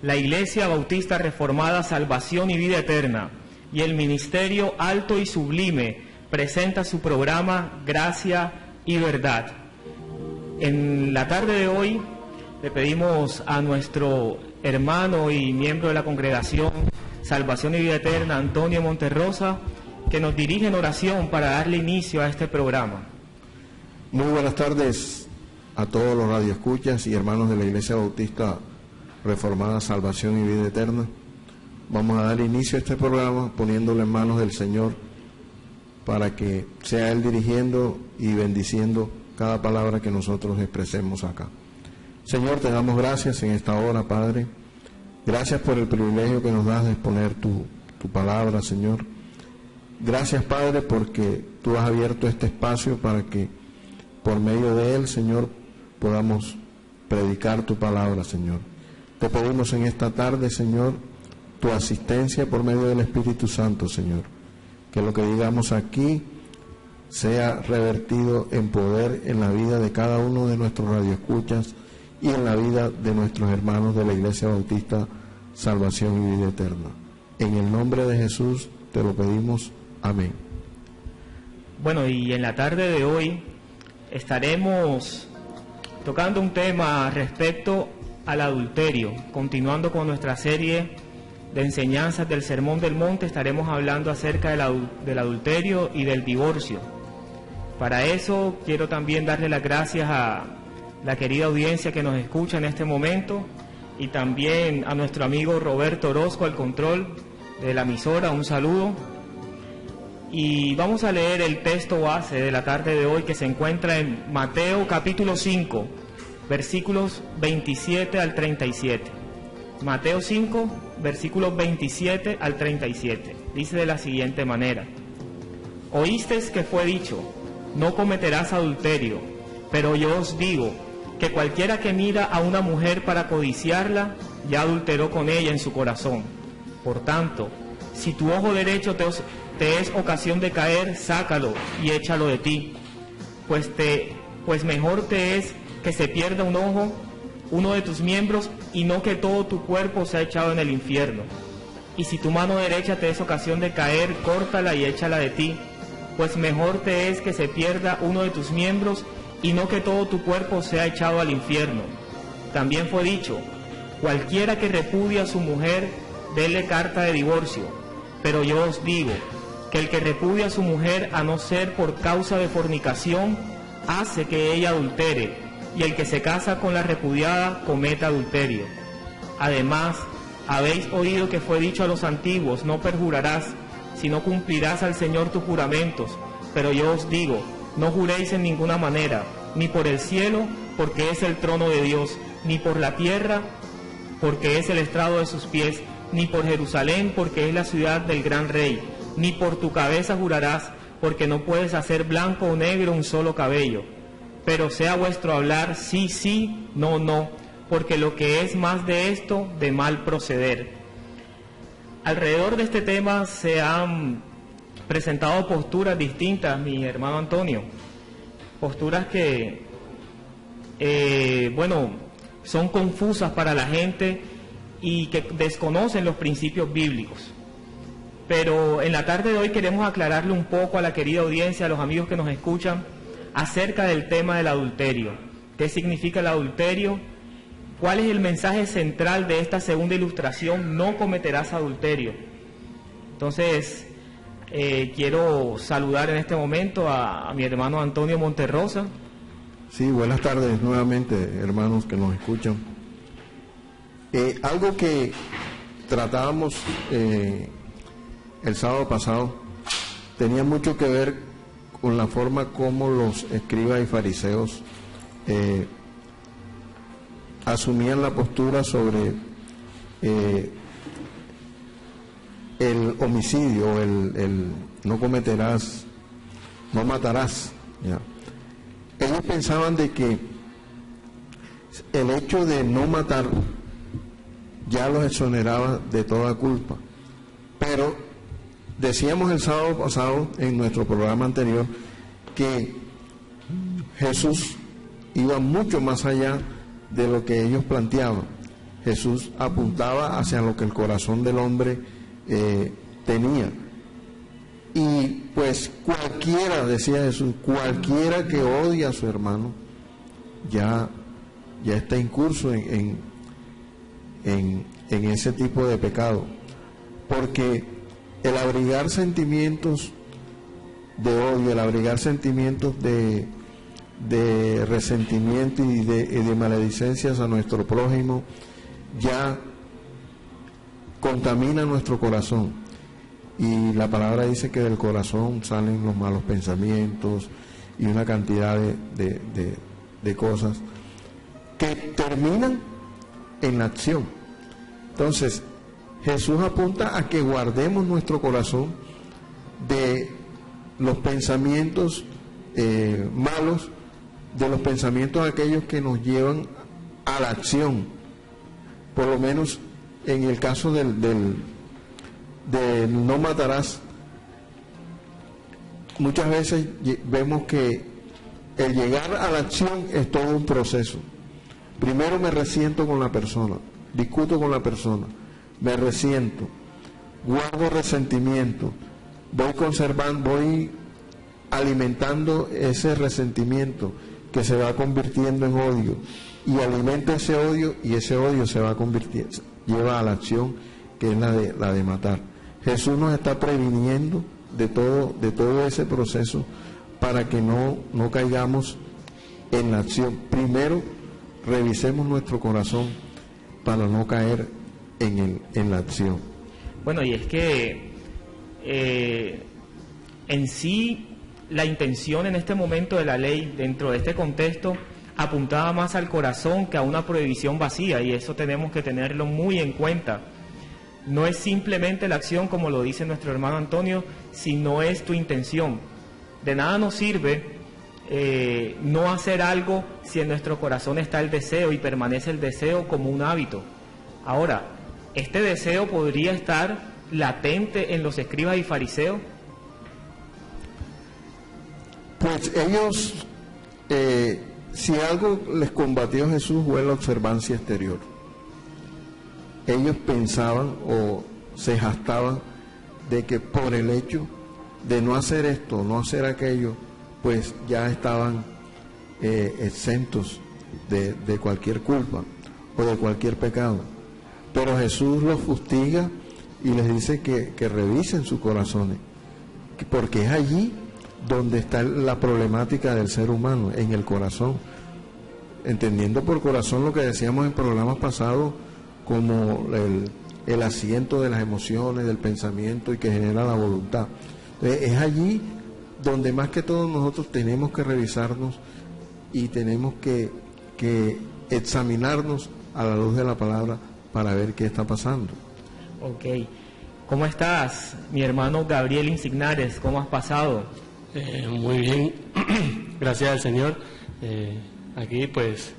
La Iglesia Bautista Reformada Salvación y Vida Eterna y el Ministerio Alto y Sublime presenta su programa Gracia y Verdad. En la tarde de hoy le pedimos a nuestro hermano y miembro de la congregación Salvación y Vida Eterna, Antonio Monterrosa, que nos dirija en oración para darle inicio a este programa. Muy buenas tardes a todos los radioescuchas y hermanos de la Iglesia Bautista Reformada Salvación y Vida Eterna. Vamos a dar inicio a este programa poniéndolo en manos del Señor para que sea Él dirigiendo y bendiciendo cada palabra que nosotros expresemos acá. Señor, te damos gracias en esta hora, Padre. Gracias por el privilegio que nos das de exponer tu palabra, Señor. Gracias, Padre, porque tú has abierto este espacio para que por medio de él, Señor, podamos predicar tu palabra, Señor. Te pedimos en esta tarde, Señor, tu asistencia por medio del Espíritu Santo, Señor. Que lo que digamos aquí sea revertido en poder en la vida de cada uno de nuestros radioescuchas y en la vida de nuestros hermanos de la Iglesia Bautista Salvación y Vida Eterna. En el nombre de Jesús te lo pedimos. Amén. Bueno, y en la tarde de hoy estaremos tocando un tema respecto al adulterio. Continuando con nuestra serie de enseñanzas del Sermón del Monte, estaremos hablando acerca del adulterio y del divorcio. Para eso quiero también darle las gracias a la querida audiencia que nos escucha en este momento y también a nuestro amigo Roberto Orozco al control de la emisora. Un saludo. Y vamos a leer el texto base de la tarde de hoy, que se encuentra en Mateo capítulo 5, versículos 27 al 37. Mateo 5, versículos 27 al 37. Dice de la siguiente manera: Oísteis que fue dicho, no cometerás adulterio, pero yo os digo que cualquiera que mira a una mujer para codiciarla, ya adulteró con ella en su corazón. Por tanto, si tu ojo derecho te es ocasión de caer, sácalo y échalo de ti, pues mejor te es que se pierda un ojo, uno de tus miembros, y no que todo tu cuerpo sea echado en el infierno. Y si tu mano derecha te es ocasión de caer, córtala y échala de ti, pues mejor te es que se pierda uno de tus miembros, y no que todo tu cuerpo sea echado al infierno. También fue dicho, cualquiera que repudia a su mujer, déle carta de divorcio. Pero yo os digo que el que repudia a su mujer, a no ser por causa de fornicación, hace que ella adultere, y el que se casa con la repudiada comete adulterio. Además, habéis oído que fue dicho a los antiguos, no perjurarás, sino cumplirás al Señor tus juramentos. Pero yo os digo, no juréis en ninguna manera, ni por el cielo, porque es el trono de Dios, ni por la tierra, porque es el estrado de sus pies, ni por Jerusalén, porque es la ciudad del gran rey, ni por tu cabeza jurarás, porque no puedes hacer blanco o negro un solo cabello. Pero sea vuestro hablar sí, sí, no, no, porque lo que es más de esto, de mal proceder. Alrededor de este tema se han presentado posturas distintas, mi hermano Antonio, posturas que, son confusas para la gente y que desconocen los principios bíblicos. Pero en la tarde de hoy queremos aclararle un poco a la querida audiencia, a los amigos que nos escuchan, acerca del tema del adulterio. ¿Qué significa el adulterio? ¿Cuál es el mensaje central de esta segunda ilustración? No cometerás adulterio. Entonces, quiero saludar en este momento a mi hermano Antonio Monterrosa. Sí, buenas tardes nuevamente, hermanos que nos escuchan. Algo que tratábamos el sábado pasado tenía mucho que ver con la forma como los escribas y fariseos asumían la postura sobre el homicidio, el no cometerás, no matarás, ¿ya? Ellos pensaban de que el hecho de no matar ya los exoneraba de toda culpa, pero decíamos el sábado pasado en nuestro programa anterior que Jesús iba mucho más allá de lo que ellos planteaban. Jesús apuntaba hacia lo que el corazón del hombre tenía. Y pues cualquiera, decía Jesús, cualquiera que odia a su hermano ya está incurso en ese tipo de pecado, porque el abrigar sentimientos de odio, el abrigar sentimientos de resentimiento y de maledicencias a nuestro prójimo ya contamina nuestro corazón. Y la palabra dice que del corazón salen los malos pensamientos y una cantidad de cosas que terminan en la acción. Entonces Jesús apunta a que guardemos nuestro corazón de los pensamientos malos, de los pensamientos aquellos que nos llevan a la acción. Por lo menos en el caso del no matarás, muchas veces vemos que el llegar a la acción es todo un proceso. Primero me resiento con la persona, discuto con la persona, me resiento, guardo resentimiento, voy conservando, voy alimentando ese resentimiento que se va convirtiendo en odio, y alimento ese odio, y ese odio se va convirtiendo, lleva a la acción que es la de matar. Jesús nos está previniendo de todo ese proceso para que no caigamos en la acción. Primero revisemos nuestro corazón para no caer en la acción. Bueno, y es que en sí la intención en este momento de la ley, dentro de este contexto, apuntaba más al corazón que a una prohibición vacía, y eso tenemos que tenerlo muy en cuenta. No es simplemente la acción, como lo dice nuestro hermano Antonio, sino es tu intención. De nada nos sirve no hacer algo si en nuestro corazón está el deseo y permanece el deseo como un hábito. Ahora, ¿este deseo podría estar latente en los escribas y fariseos? Pues ellos, si algo les combatió Jesús fue la observancia exterior. Ellos pensaban o se jactaban de que por el hecho de no hacer esto, no hacer aquello, pues ya estaban exentos de cualquier culpa o de cualquier pecado. Pero Jesús los fustiga y les dice que revisen sus corazones, porque es allí donde está la problemática del ser humano, en el corazón, entendiendo por corazón lo que decíamos en programas pasados como el asiento de las emociones, del pensamiento, y que genera la voluntad. Entonces, es allí donde más que todo nosotros tenemos que revisarnos y tenemos que examinarnos a la luz de la palabra para ver qué está pasando. Ok. ¿Cómo estás, mi hermano Gabriel Insignares? ¿Cómo has pasado? Muy bien, gracias al Señor. Aquí pues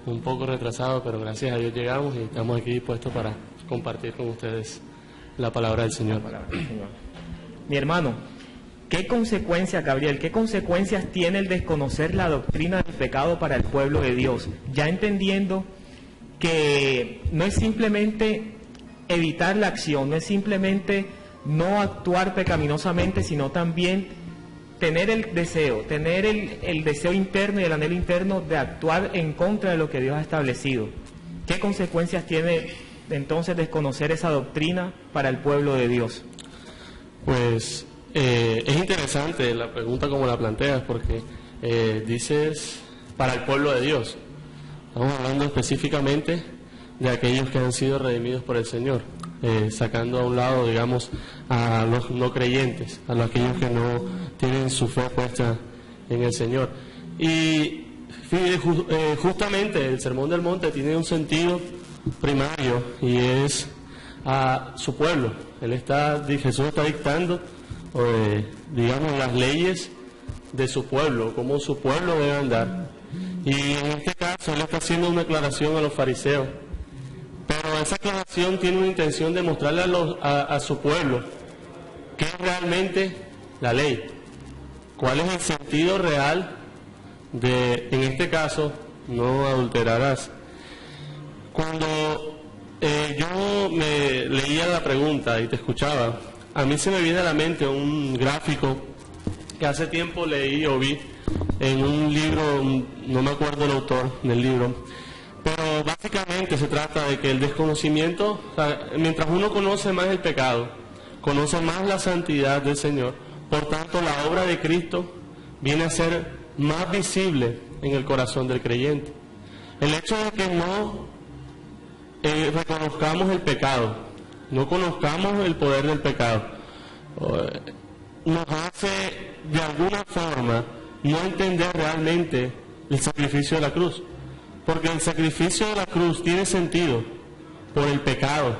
un poco retrasado, pero gracias a Dios llegamos y estamos aquí dispuestos para compartir con ustedes la palabra del Señor. Mi hermano, ¿qué consecuencias, Gabriel, qué consecuencias tiene el desconocer la doctrina del pecado para el pueblo de Dios? Ya entendiendo que no es simplemente evitar la acción, no es simplemente no actuar pecaminosamente, sino también tener el deseo interno y el anhelo interno de actuar en contra de lo que Dios ha establecido. ¿Qué consecuencias tiene entonces desconocer esa doctrina para el pueblo de Dios? Pues es interesante la pregunta como la planteas, porque dices para el pueblo de Dios. Estamos hablando específicamente de aquellos que han sido redimidos por el Señor. sacando a un lado, digamos, a los no creyentes, a los aquellos que no tienen su fe puesta en el Señor. Y justamente el Sermón del Monte tiene un sentido primario y es a su pueblo. Jesús está dictando, digamos, las leyes de su pueblo, cómo su pueblo debe andar. Y en este caso él está haciendo una aclaración a los fariseos, pero esa aclaración tiene una intención de mostrarle a su pueblo qué es realmente la ley, cuál es el sentido real de, en este caso, no adulterarás. Cuando yo me leía la pregunta y te escuchaba, a mí se me viene a la mente un gráfico que hace tiempo leí o vi en un libro, no me acuerdo el autor del libro, pero básicamente se trata de que el desconocimiento, o sea, mientras uno conoce más el pecado, conoce más la santidad del Señor, por tanto la obra de Cristo viene a ser más visible en el corazón del creyente. El hecho de que no reconozcamos el pecado, no conozcamos el poder del pecado, nos hace de alguna forma no entender realmente el sacrificio de la cruz, porque el sacrificio de la cruz tiene sentido por el pecado,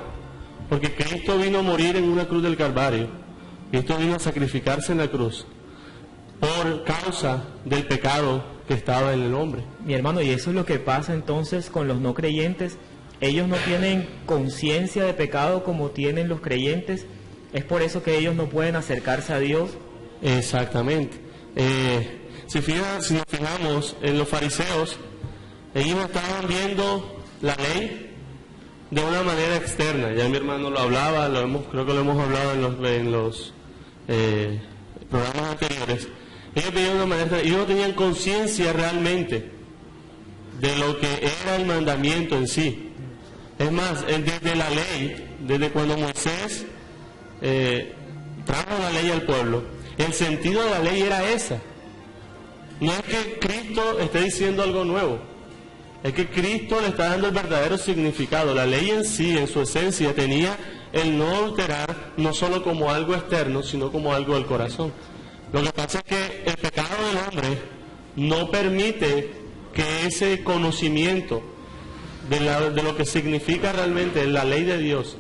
porque Cristo vino a morir en una cruz del Calvario, Cristo vino a sacrificarse en la cruz por causa del pecado que estaba en el hombre. Mi hermano, y eso es lo que pasa entonces con los no creyentes. Ellos no tienen conciencia de pecado como tienen los creyentes. Es por eso que ellos no pueden acercarse a Dios. Exactamente. Si nos fijamos en los fariseos, ellos estaban viendo la ley de una manera externa. Ya mi hermano lo hablaba, creo que lo hemos hablado en los programas anteriores. Ellos veían de una manera externa, ellos no tenían conciencia realmente de lo que era el mandamiento en sí. Es más, desde la ley, desde cuando Moisés trajo la ley al pueblo, el sentido de la ley era esa. No es que Cristo esté diciendo algo nuevo, es que Cristo le está dando el verdadero significado. La ley en sí, en su esencia, tenía el no adulterar, no solo como algo externo, sino como algo del corazón. Lo que pasa es que el pecado del hombre no permite que ese conocimiento de lo que significa realmente la ley de Dios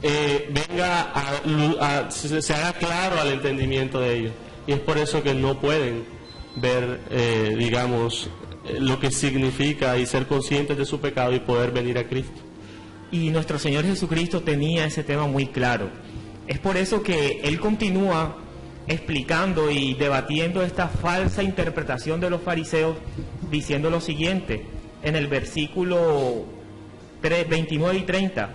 se haga claro al entendimiento de ellos. Y es por eso que no pueden ver, digamos, lo que significa y ser conscientes de su pecado y poder venir a Cristo. Y nuestro Señor Jesucristo tenía ese tema muy claro. Es por eso que Él continúa explicando y debatiendo esta falsa interpretación de los fariseos, diciendo lo siguiente, en el versículo 29 y 30.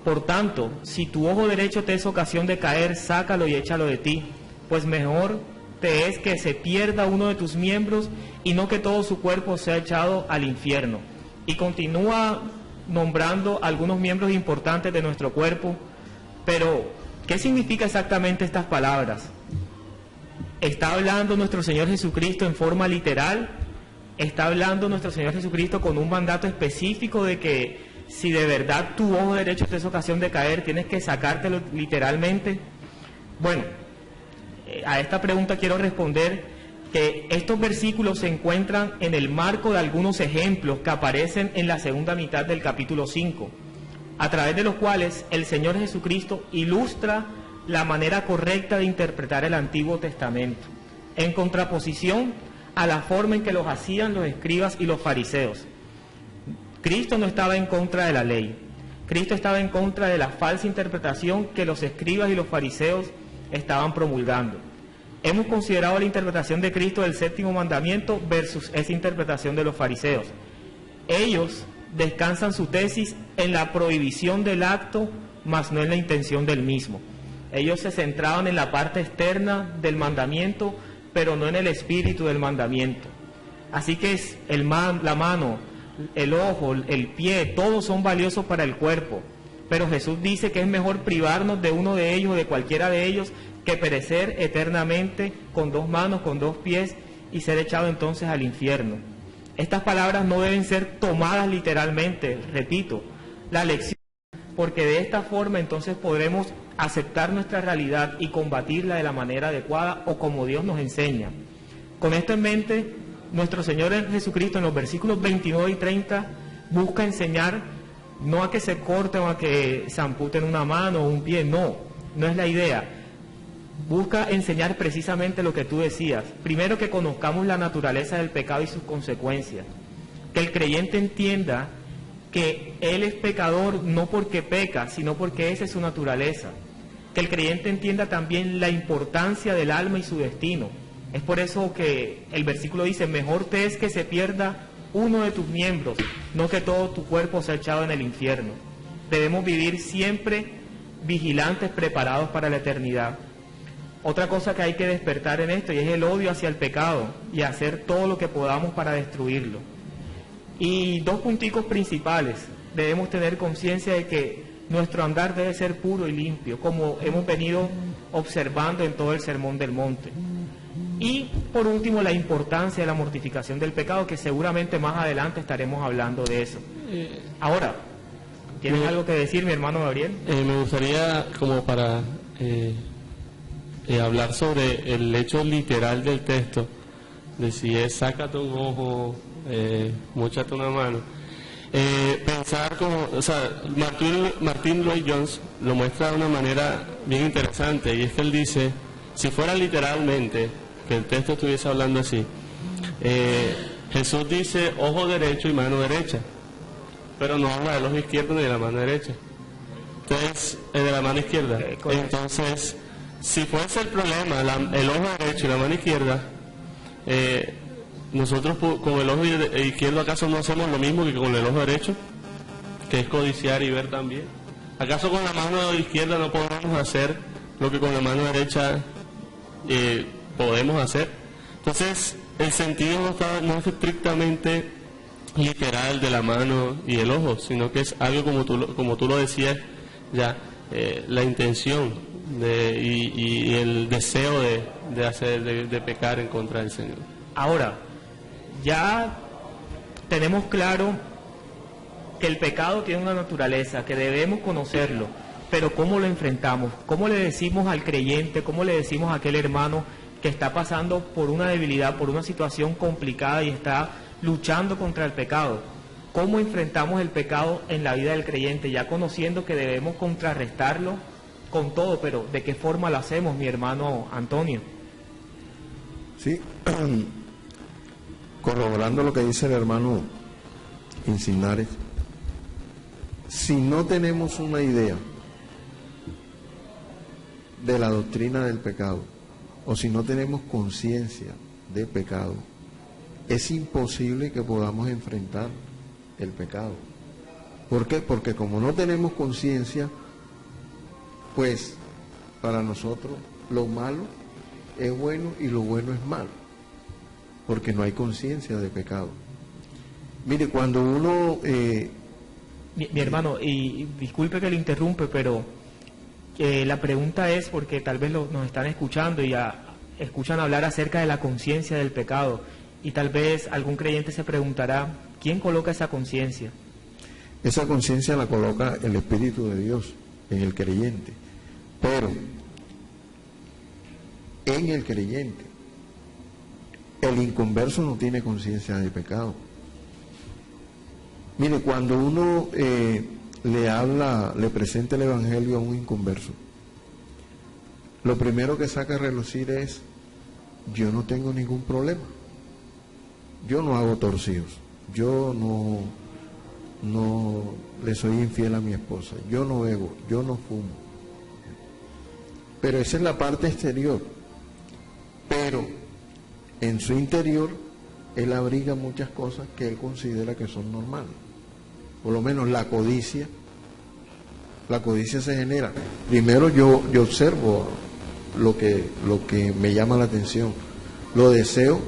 Por tanto, si tu ojo derecho te es ocasión de caer, sácalo y échalo de ti, pues mejor te es que se pierda uno de tus miembros y no que todo su cuerpo sea echado al infierno. Y continúa nombrando algunos miembros importantes de nuestro cuerpo, pero ¿qué significa exactamente estas palabras? ¿Está hablando nuestro Señor Jesucristo en forma literal? ¿Está hablando nuestro Señor Jesucristo con un mandato específico de que si de verdad tu ojo derecho te es ocasión de caer, tienes que sacártelo literalmente? Bueno, a esta pregunta quiero responder que estos versículos se encuentran en el marco de algunos ejemplos que aparecen en la segunda mitad del capítulo 5, a través de los cuales el Señor Jesucristo ilustra la manera correcta de interpretar el Antiguo Testamento, en contraposición a la forma en que los hacían los escribas y los fariseos. Cristo no estaba en contra de la ley, Cristo estaba en contra de la falsa interpretación que los escribas y los fariseos estaban promulgando. Hemos considerado la interpretación de Cristo del séptimo mandamiento versus esa interpretación de los fariseos. Ellos descansan su tesis en la prohibición del acto, mas no en la intención del mismo. Ellos se centraban en la parte externa del mandamiento, pero no en el espíritu del mandamiento. Así que la mano, el ojo, el pie, todos son valiosos para el cuerpo. Pero Jesús dice que es mejor privarnos de uno de ellos, de cualquiera de ellos, que perecer eternamente con dos manos, con dos pies y ser echado entonces al infierno. Estas palabras no deben ser tomadas literalmente, repito. La lección porque de esta forma entonces podremos aceptar nuestra realidad y combatirla de la manera adecuada o como Dios nos enseña. Con esto en mente, nuestro Señor Jesucristo en los versículos 29 y 30 busca enseñar no a que se corten o a que se amputen una mano o un pie, no es la idea. Busca enseñar precisamente lo que tú decías. Primero, que conozcamos la naturaleza del pecado y sus consecuencias. Que el creyente entienda que él es pecador no porque peca, sino porque esa es su naturaleza. Que el creyente entienda también la importancia del alma y su destino. Es por eso que el versículo dice, mejor te es que se pierda uno de tus miembros, no que todo tu cuerpo sea echado en el infierno. Debemos vivir siempre vigilantes, preparados para la eternidad. Otra cosa que hay que despertar en esto, y es el odio hacia el pecado, y hacer todo lo que podamos para destruirlo. Y dos punticos principales: debemos tener conciencia de que nuestro andar debe ser puro y limpio, como hemos venido observando en todo el Sermón del Monte. Y por último, la importancia de la mortificación del pecado, que seguramente más adelante estaremos hablando de eso. Ahora, ¿tienes algo que decir, mi hermano Gabriel? Me gustaría, como para hablar sobre el hecho literal del texto, de si es sácate un ojo, móchate una mano. Pensar como, o sea, Martin Lloyd-Jones lo muestra de una manera bien interesante, y es que él dice, si fuera literalmente que el texto estuviese hablando así, Jesús dice ojo derecho y mano derecha, pero no habla del ojo izquierdo ni de la mano derecha. Entonces, de la mano izquierda. Entonces, si fuese el problema el ojo derecho y la mano izquierda, nosotros con el ojo izquierdo, ¿acaso no hacemos lo mismo que con el ojo derecho? Que es codiciar y ver también. ¿Acaso con la mano izquierda no podemos hacer lo que con la mano derecha podemos hacer? Entonces, el sentido no es estrictamente literal de la mano y el ojo, sino que es algo como tú lo decías ya, la intención y el deseo de pecar en contra del Señor. Ahora, ya tenemos claro que el pecado tiene una naturaleza, que debemos conocerlo, pero ¿cómo lo enfrentamos? ¿Cómo le decimos al creyente, cómo le decimos a aquel hermano que está pasando por una debilidad, por una situación complicada y está luchando contra el pecado? ¿Cómo enfrentamos el pecado en la vida del creyente, ya conociendo que debemos contrarrestarlo con todo, pero ¿de qué forma lo hacemos, mi hermano Antonio? Sí, corroborando lo que dice el hermano Insignares, si no tenemos una idea de la doctrina del pecado, o si no tenemos conciencia de pecado, es imposible que podamos enfrentar el pecado. ¿Por qué? Porque como no tenemos conciencia, pues para nosotros lo malo es bueno y lo bueno es malo, porque no hay conciencia de pecado. Mire, cuando uno... Mi hermano, y disculpe que lo interrumpe, pero la pregunta es, porque tal vez nos están escuchando y escuchan hablar acerca de la conciencia del pecado, y tal vez algún creyente se preguntará, ¿quién coloca esa conciencia? Esa conciencia la coloca el Espíritu de Dios en el creyente, pero en el creyente el inconverso no tiene conciencia de pecado. Mire, cuando uno le presenta el Evangelio a un inconverso, lo primero que saca a relucir es, yo no tengo ningún problema, yo no hago torcidos, yo no le soy infiel a mi esposa, yo no bebo, yo no fumo. Pero esa es la parte exterior, pero en su interior él abriga muchas cosas que él considera que son normales. Por lo menos la codicia se genera. Primero yo observo lo que me llama la atención, lo deseo,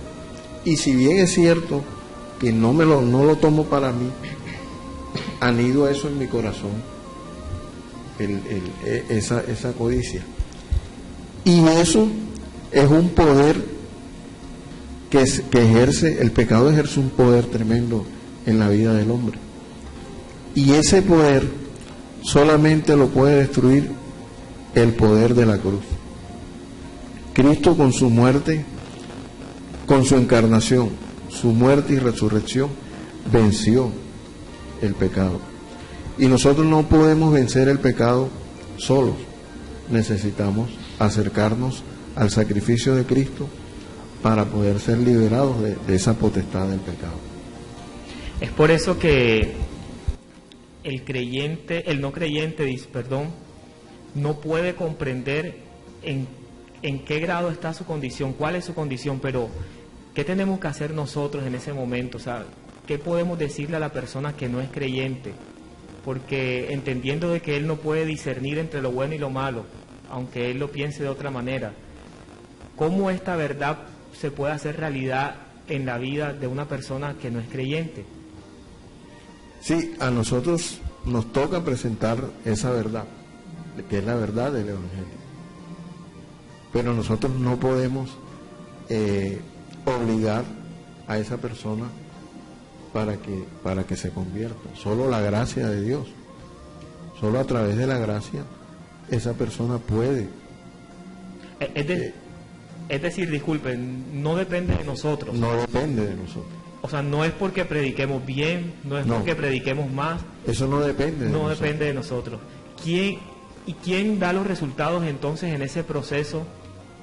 y si bien es cierto que no lo tomo para mí, anido eso en mi corazón, esa codicia. Y eso es un poder que ejerce, el pecado ejerce un poder tremendo en la vida del hombre. Y ese poder solamente lo puede destruir el poder de la cruz. Cristo con su muerte, con su encarnación, su muerte y resurrección, venció el pecado. Y nosotros no podemos vencer el pecado solos. Necesitamos acercarnos al sacrificio de Cristo para poder ser liberados de esa potestad del pecado. Es por eso que el no creyente, no puede comprender en qué grado está su condición, cuál es su condición, pero ¿qué tenemos que hacer nosotros en ese momento? O sea, ¿qué podemos decirle a la persona que no es creyente? Porque entendiendo de que él no puede discernir entre lo bueno y lo malo, aunque él lo piense de otra manera, ¿cómo esta verdad se puede hacer realidad en la vida de una persona que no es creyente? Sí, a nosotros nos toca presentar esa verdad, que es la verdad del Evangelio. Pero nosotros no podemos obligar a esa persona para que se convierta. Solo la gracia de Dios, solo a través de la gracia, esa persona puede. Es decir, disculpen, no depende de nosotros. No depende de nosotros. O sea, no es porque prediquemos bien, no es porque prediquemos más. Eso no depende de nosotros. No depende de nosotros. ¿Quién da los resultados entonces en ese proceso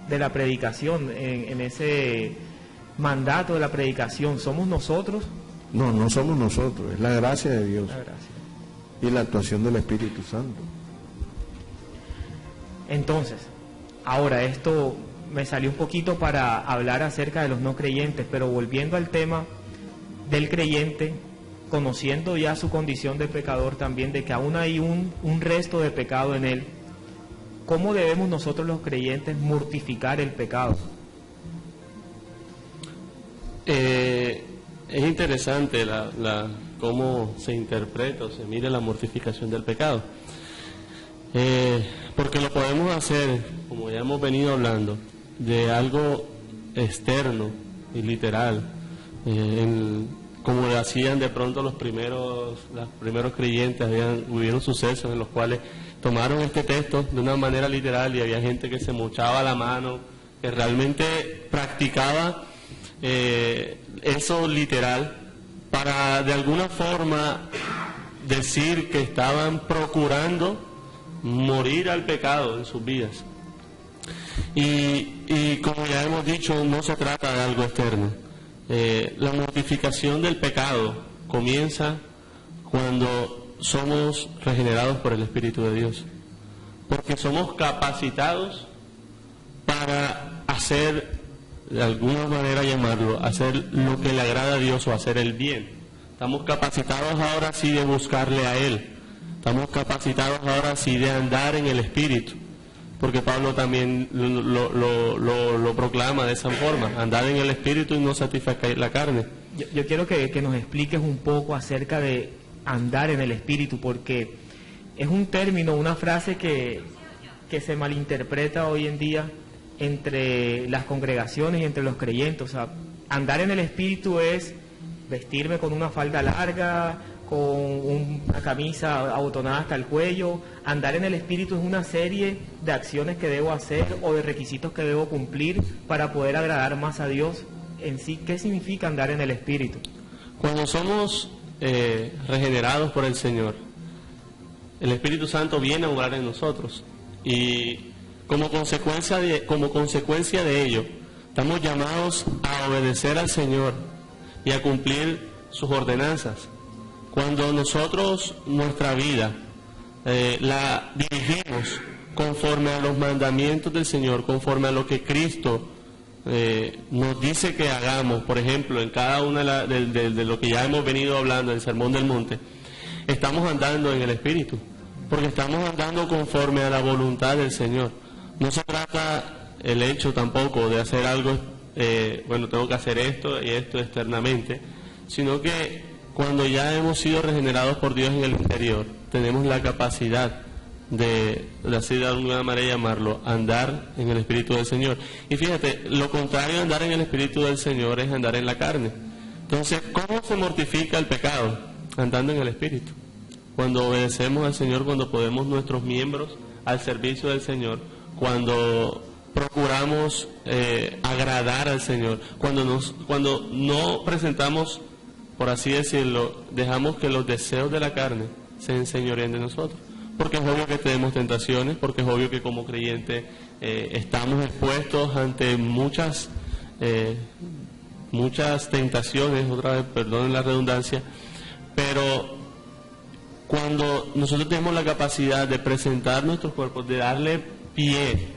de la predicación, en ese mandato de la predicación? ¿Somos nosotros? No, no somos nosotros, es la gracia de Dios. La gracia. Y la actuación del Espíritu Santo. Entonces, ahora esto me salió un poquito para hablar acerca de los no creyentes, pero volviendo al tema del creyente, conociendo ya su condición de pecador también, de que aún hay un resto de pecado en él, ¿cómo debemos nosotros los creyentes mortificar el pecado? Es interesante cómo se interpreta o se mira la mortificación del pecado, porque lo podemos hacer, como ya hemos venido hablando, de algo externo y literal, como lo hacían de pronto los primeros creyentes. Hubieron sucesos en los cuales tomaron este texto de una manera literal y había gente que se mochaba la mano, que realmente practicaba eso literal para de alguna forma decir que estaban procurando morir al pecado en sus vidas. Y como ya hemos dicho, no se trata de algo externo. La mortificación del pecado comienza cuando somos regenerados por el Espíritu de Dios, porque somos capacitados para hacer, de alguna manera llamarlo, hacer lo que le agrada a Dios o hacer el bien. Estamos capacitados ahora sí de buscarle a Él, estamos capacitados ahora sí de andar en el Espíritu, porque Pablo también lo proclama de esa forma: andar en el Espíritu y no satisfacer la carne. Yo quiero que nos expliques un poco acerca de andar en el Espíritu, porque es un término, una frase que se malinterpreta hoy en día entre las congregaciones y entre los creyentes. O sea, andar en el Espíritu es vestirme con una falda larga, con una camisa abotonada hasta el cuello. Andar en el Espíritu es una serie de acciones que debo hacer o de requisitos que debo cumplir para poder agradar más a Dios. En sí, ¿qué significa andar en el Espíritu? Cuando somos regenerados por el Señor, el Espíritu Santo viene a morar en nosotros, y como consecuencia de ello, estamos llamados a obedecer al Señor y a cumplir sus ordenanzas. Cuando nosotros nuestra vida la dirigimos conforme a los mandamientos del Señor, conforme a lo que Cristo nos dice que hagamos, por ejemplo, en cada una de lo que ya hemos venido hablando en el Sermón del Monte, estamos andando en el Espíritu, porque estamos andando conforme a la voluntad del Señor. No se trata el hecho tampoco de hacer algo, tengo que hacer esto y esto externamente, sino que cuando ya hemos sido regenerados por Dios en el interior, tenemos la capacidad de así de alguna manera llamarlo, andar en el Espíritu del Señor. Y fíjate, lo contrario de andar en el Espíritu del Señor es andar en la carne. Entonces, ¿cómo se mortifica el pecado? Andando en el Espíritu. cuando obedecemos al Señor, cuando ponemos nuestros miembros al servicio del Señor, cuando procuramos agradar al Señor, cuando no presentamos, por así decirlo, dejamos que los deseos de la carne se enseñoreen de nosotros. Porque es obvio que tenemos tentaciones, porque es obvio que como creyentes estamos expuestos ante muchas tentaciones, otra vez, perdonen la redundancia, pero cuando nosotros tenemos la capacidad de presentar nuestros cuerpos, de darle pie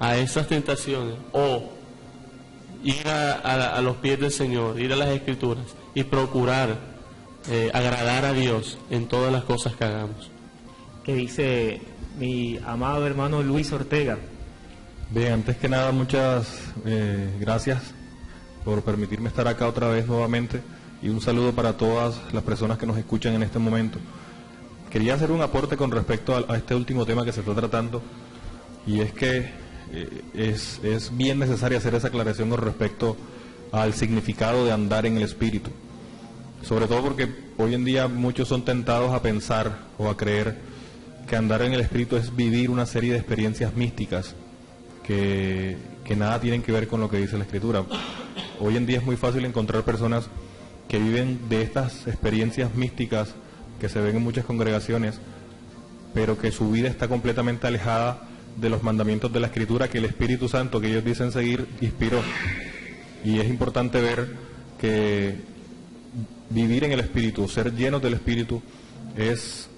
a esas tentaciones, o ir a los pies del Señor, ir a las Escrituras y procurar agradar a Dios en todas las cosas que hagamos. ¿Qué dice mi amado hermano Luis Ortega? Bien, antes que nada, muchas gracias por permitirme estar acá otra vez nuevamente, y un saludo para todas las personas que nos escuchan en este momento. Quería hacer un aporte con respecto a este último tema que se está tratando, y es que es bien necesario hacer esa aclaración con respecto al significado de andar en el Espíritu, sobre todo porque hoy en día muchos son tentados a pensar o a creer que andar en el Espíritu es vivir una serie de experiencias místicas que nada tienen que ver con lo que dice la Escritura. Hoy en día es muy fácil encontrar personas que viven de estas experiencias místicas que se ven en muchas congregaciones, pero que su vida está completamente alejada de los mandamientos de la Escritura que el Espíritu Santo, que ellos dicen seguir, inspiró. Y es importante ver que vivir en el Espíritu, ser llenos del Espíritu, es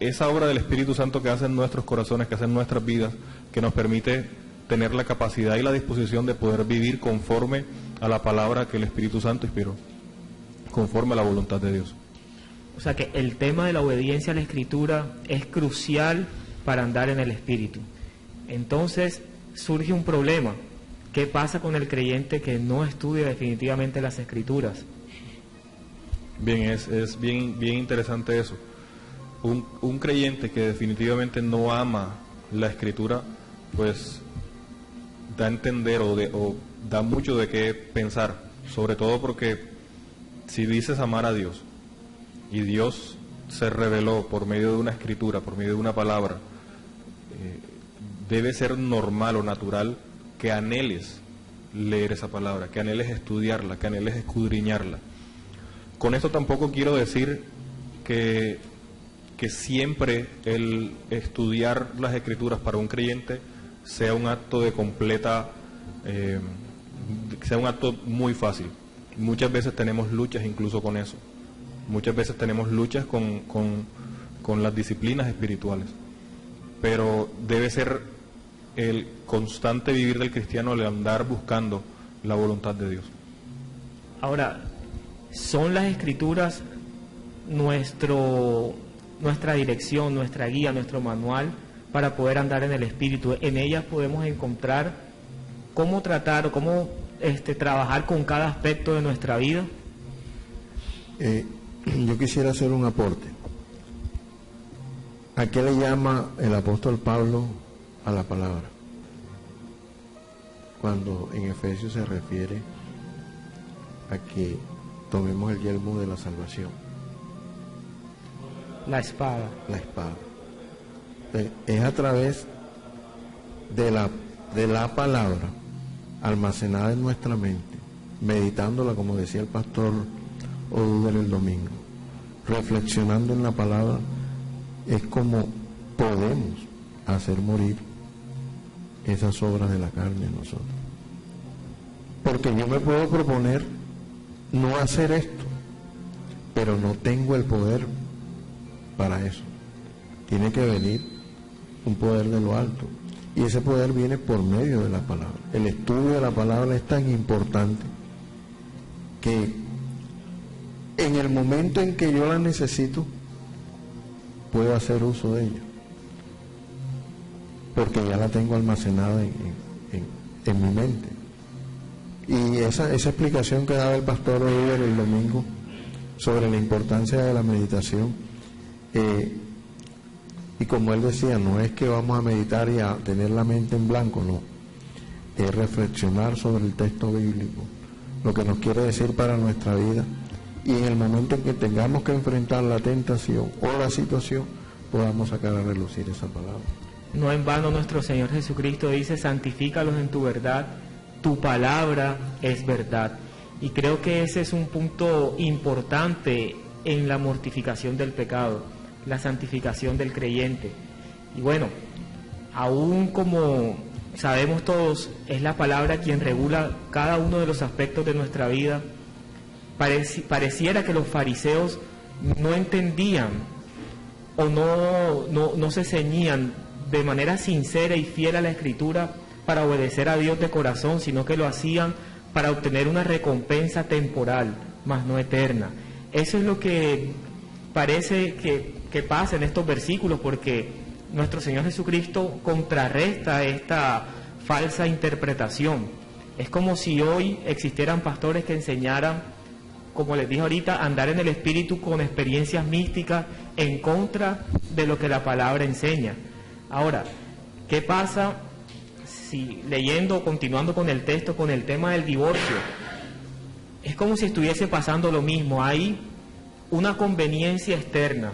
esa obra del Espíritu Santo que hace en nuestros corazones, que hace en nuestras vidas, que nos permite tener la capacidad y la disposición de poder vivir conforme a la palabra que el Espíritu Santo inspiró, conforme a la voluntad de Dios. O sea que el tema de la obediencia a la Escritura es crucial para andar en el Espíritu. Entonces surge un problema. ¿Qué pasa con el creyente que no estudia definitivamente las Escrituras? Bien, es bien interesante eso. Un creyente que definitivamente no ama la Escritura, pues da a entender o da mucho de qué pensar, sobre todo porque si dices amar a Dios y Dios se reveló por medio de una escritura, por medio de una palabra, debe ser normal o natural que anheles leer esa palabra, que anheles estudiarla, que anheles escudriñarla. Con esto tampoco quiero decir que siempre el estudiar las Escrituras para un creyente sea un acto de completa, sea un acto muy fácil. Muchas veces tenemos luchas incluso con eso. Muchas veces tenemos luchas con las disciplinas espirituales. Pero debe ser el constante vivir del cristiano, el andar buscando la voluntad de Dios. Ahora, ¿son las Escrituras nuestra dirección, nuestra guía, nuestro manual para poder andar en el Espíritu? En ellas podemos encontrar cómo tratar o cómo trabajar con cada aspecto de nuestra vida. Yo quisiera hacer un aporte. ¿A qué le llama el apóstol Pablo a la palabra? Cuando en Efesios se refiere a que tomemos el yelmo de la salvación. La espada. La espada. Es a través de la palabra almacenada en nuestra mente, meditándola, como decía el pastor Oduber el domingo, reflexionando en la palabra, es como podemos hacer morir esas obras de la carne en nosotros. Porque yo me puedo proponer no hacer esto, pero no tengo el poder para eso. Tiene que venir un poder de lo alto, y ese poder viene por medio de la palabra. El estudio de la palabra es tan importante que en el momento en que yo la necesito puedo hacer uso de ella, porque ya la tengo almacenada en mi mente. Y esa explicación que daba el pastor Oliver el domingo sobre la importancia de la meditación, y como él decía, no es que vamos a meditar y a tener la mente en blanco, no, es reflexionar sobre el texto bíblico, lo que nos quiere decir para nuestra vida, y en el momento en que tengamos que enfrentar la tentación o la situación, podamos sacar a relucir esa palabra. No en vano nuestro Señor Jesucristo dice: santifícalos en tu verdad, tu palabra es verdad. Y creo que ese es un punto importante en la mortificación del pecado, la santificación del creyente. Y bueno, aún como sabemos todos, es la palabra quien regula cada uno de los aspectos de nuestra vida. Pareciera que los fariseos no entendían o no se ceñían de manera sincera y fiel a la Escritura para obedecer a Dios de corazón, sino que lo hacían para obtener una recompensa temporal, mas no eterna. Eso es lo que parece que pasa en estos versículos, porque nuestro Señor Jesucristo contrarresta esta falsa interpretación. Es como si hoy existieran pastores que enseñaran, como les dije ahorita, andar en el Espíritu con experiencias místicas en contra de lo que la palabra enseña. Ahora, ¿qué pasa si leyendo, continuando con el texto, con el tema del divorcio? Es como si estuviese pasando lo mismo. Hay una conveniencia externa,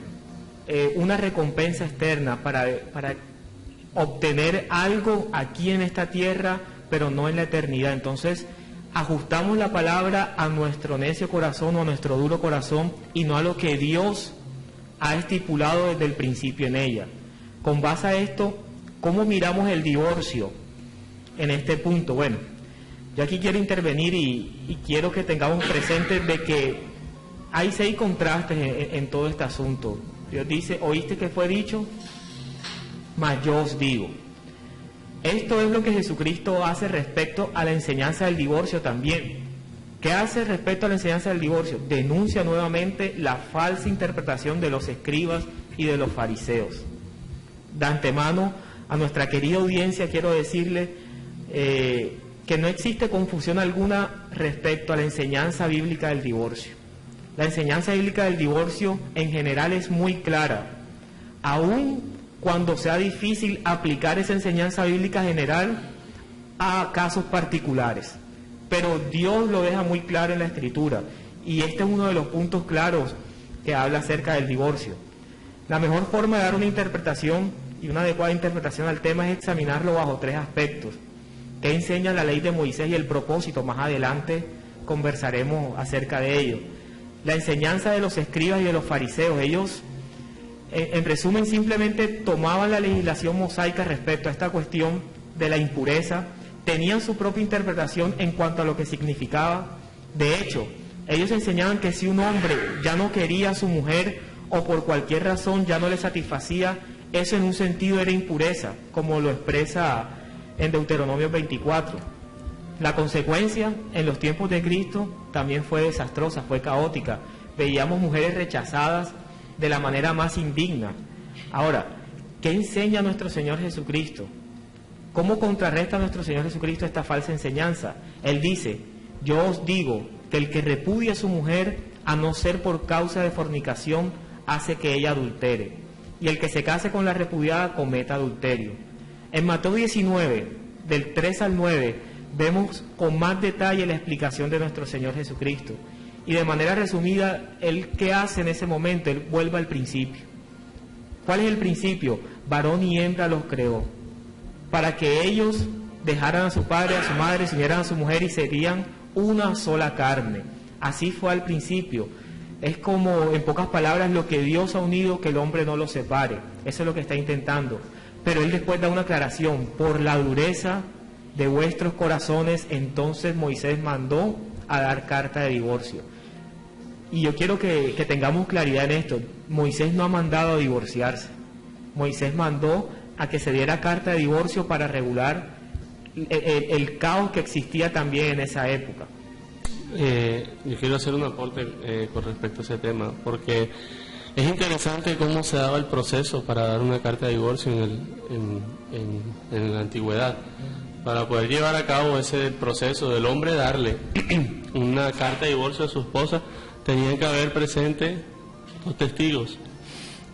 una recompensa externa para obtener algo aquí en esta tierra, pero no en la eternidad. Entonces, ajustamos la palabra a nuestro necio corazón o a nuestro duro corazón y no a lo que Dios ha estipulado desde el principio en ella. Con base a esto, ¿cómo miramos el divorcio en este punto? Bueno, yo aquí quiero intervenir y quiero que tengamos presente de que hay 6 contrastes en todo este asunto. Dios dice: ¿oíste que fue dicho? Mas yo os digo. Esto es lo que Jesucristo hace respecto a la enseñanza del divorcio también. ¿Qué hace respecto a la enseñanza del divorcio? Denuncia nuevamente la falsa interpretación de los escribas y de los fariseos. De antemano, a nuestra querida audiencia quiero decirle que no existe confusión alguna respecto a la enseñanza bíblica del divorcio. La enseñanza bíblica del divorcio en general es muy clara, aun cuando sea difícil aplicar esa enseñanza bíblica general a casos particulares. Pero Dios lo deja muy claro en la Escritura, y este es uno de los puntos claros que habla acerca del divorcio. La mejor forma de dar una interpretación y una adecuada interpretación al tema es examinarlo bajo 3 aspectos. ¿Qué enseña la ley de Moisés y el propósito? Más adelante conversaremos acerca de ello. La enseñanza de los escribas y de los fariseos. Ellos, en resumen, simplemente tomaban la legislación mosaica respecto a esta cuestión de la impureza, tenían su propia interpretación en cuanto a lo que significaba. De hecho, ellos enseñaban que si un hombre ya no quería a su mujer o por cualquier razón ya no le satisfacía, eso en un sentido era impureza, como lo expresa en Deuteronomio 24. La consecuencia en los tiempos de Cristo también fue desastrosa, fue caótica. Veíamos mujeres rechazadas de la manera más indigna. Ahora, ¿qué enseña nuestro Señor Jesucristo? ¿Cómo contrarresta nuestro Señor Jesucristo esta falsa enseñanza? Él dice: yo os digo que el que repudia a su mujer, a no ser por causa de fornicación, hace que ella adultere, y el que se case con la repudiada cometa adulterio. En Mateo 19, del 3 al 9, vemos con más detalle la explicación de nuestro Señor Jesucristo. Y de manera resumida, ¿Él qué hace en ese momento? Él vuelve al principio. ¿Cuál es el principio? Varón y hembra los creó, para que ellos dejaran a su padre, a su madre, se unieran a su mujer y serían una sola carne. Así fue al principio. Es como, en pocas palabras, lo que Dios ha unido, que el hombre no lo separe. Eso es lo que está intentando. Pero Él después da una aclaración: por la dureza de vuestros corazones, entonces Moisés mandó a dar carta de divorcio. Y yo quiero que tengamos claridad en esto. Moisés no ha mandado a divorciarse. Moisés mandó a que se diera carta de divorcio para regular el caos que existía también en esa época. Yo quiero hacer un aporte con respecto a ese tema, porque es interesante cómo se daba el proceso para dar una carta de divorcio en la antigüedad. Para poder llevar a cabo ese proceso del hombre darle una carta de divorcio a su esposa, tenían que haber presente 2 testigos,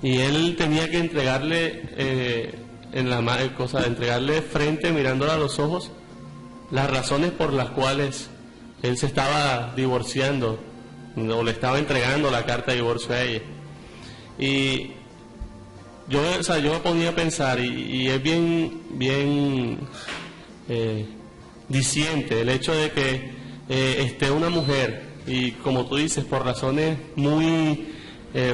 y él tenía que entregarle entregarle frente, mirándola a los ojos, las razones por las cuales él se estaba divorciando o le estaba entregando la carta de divorcio a ella. Y yo me ponía a pensar, y es bien diciente el hecho de que esté una mujer, y como tú dices, por razones muy,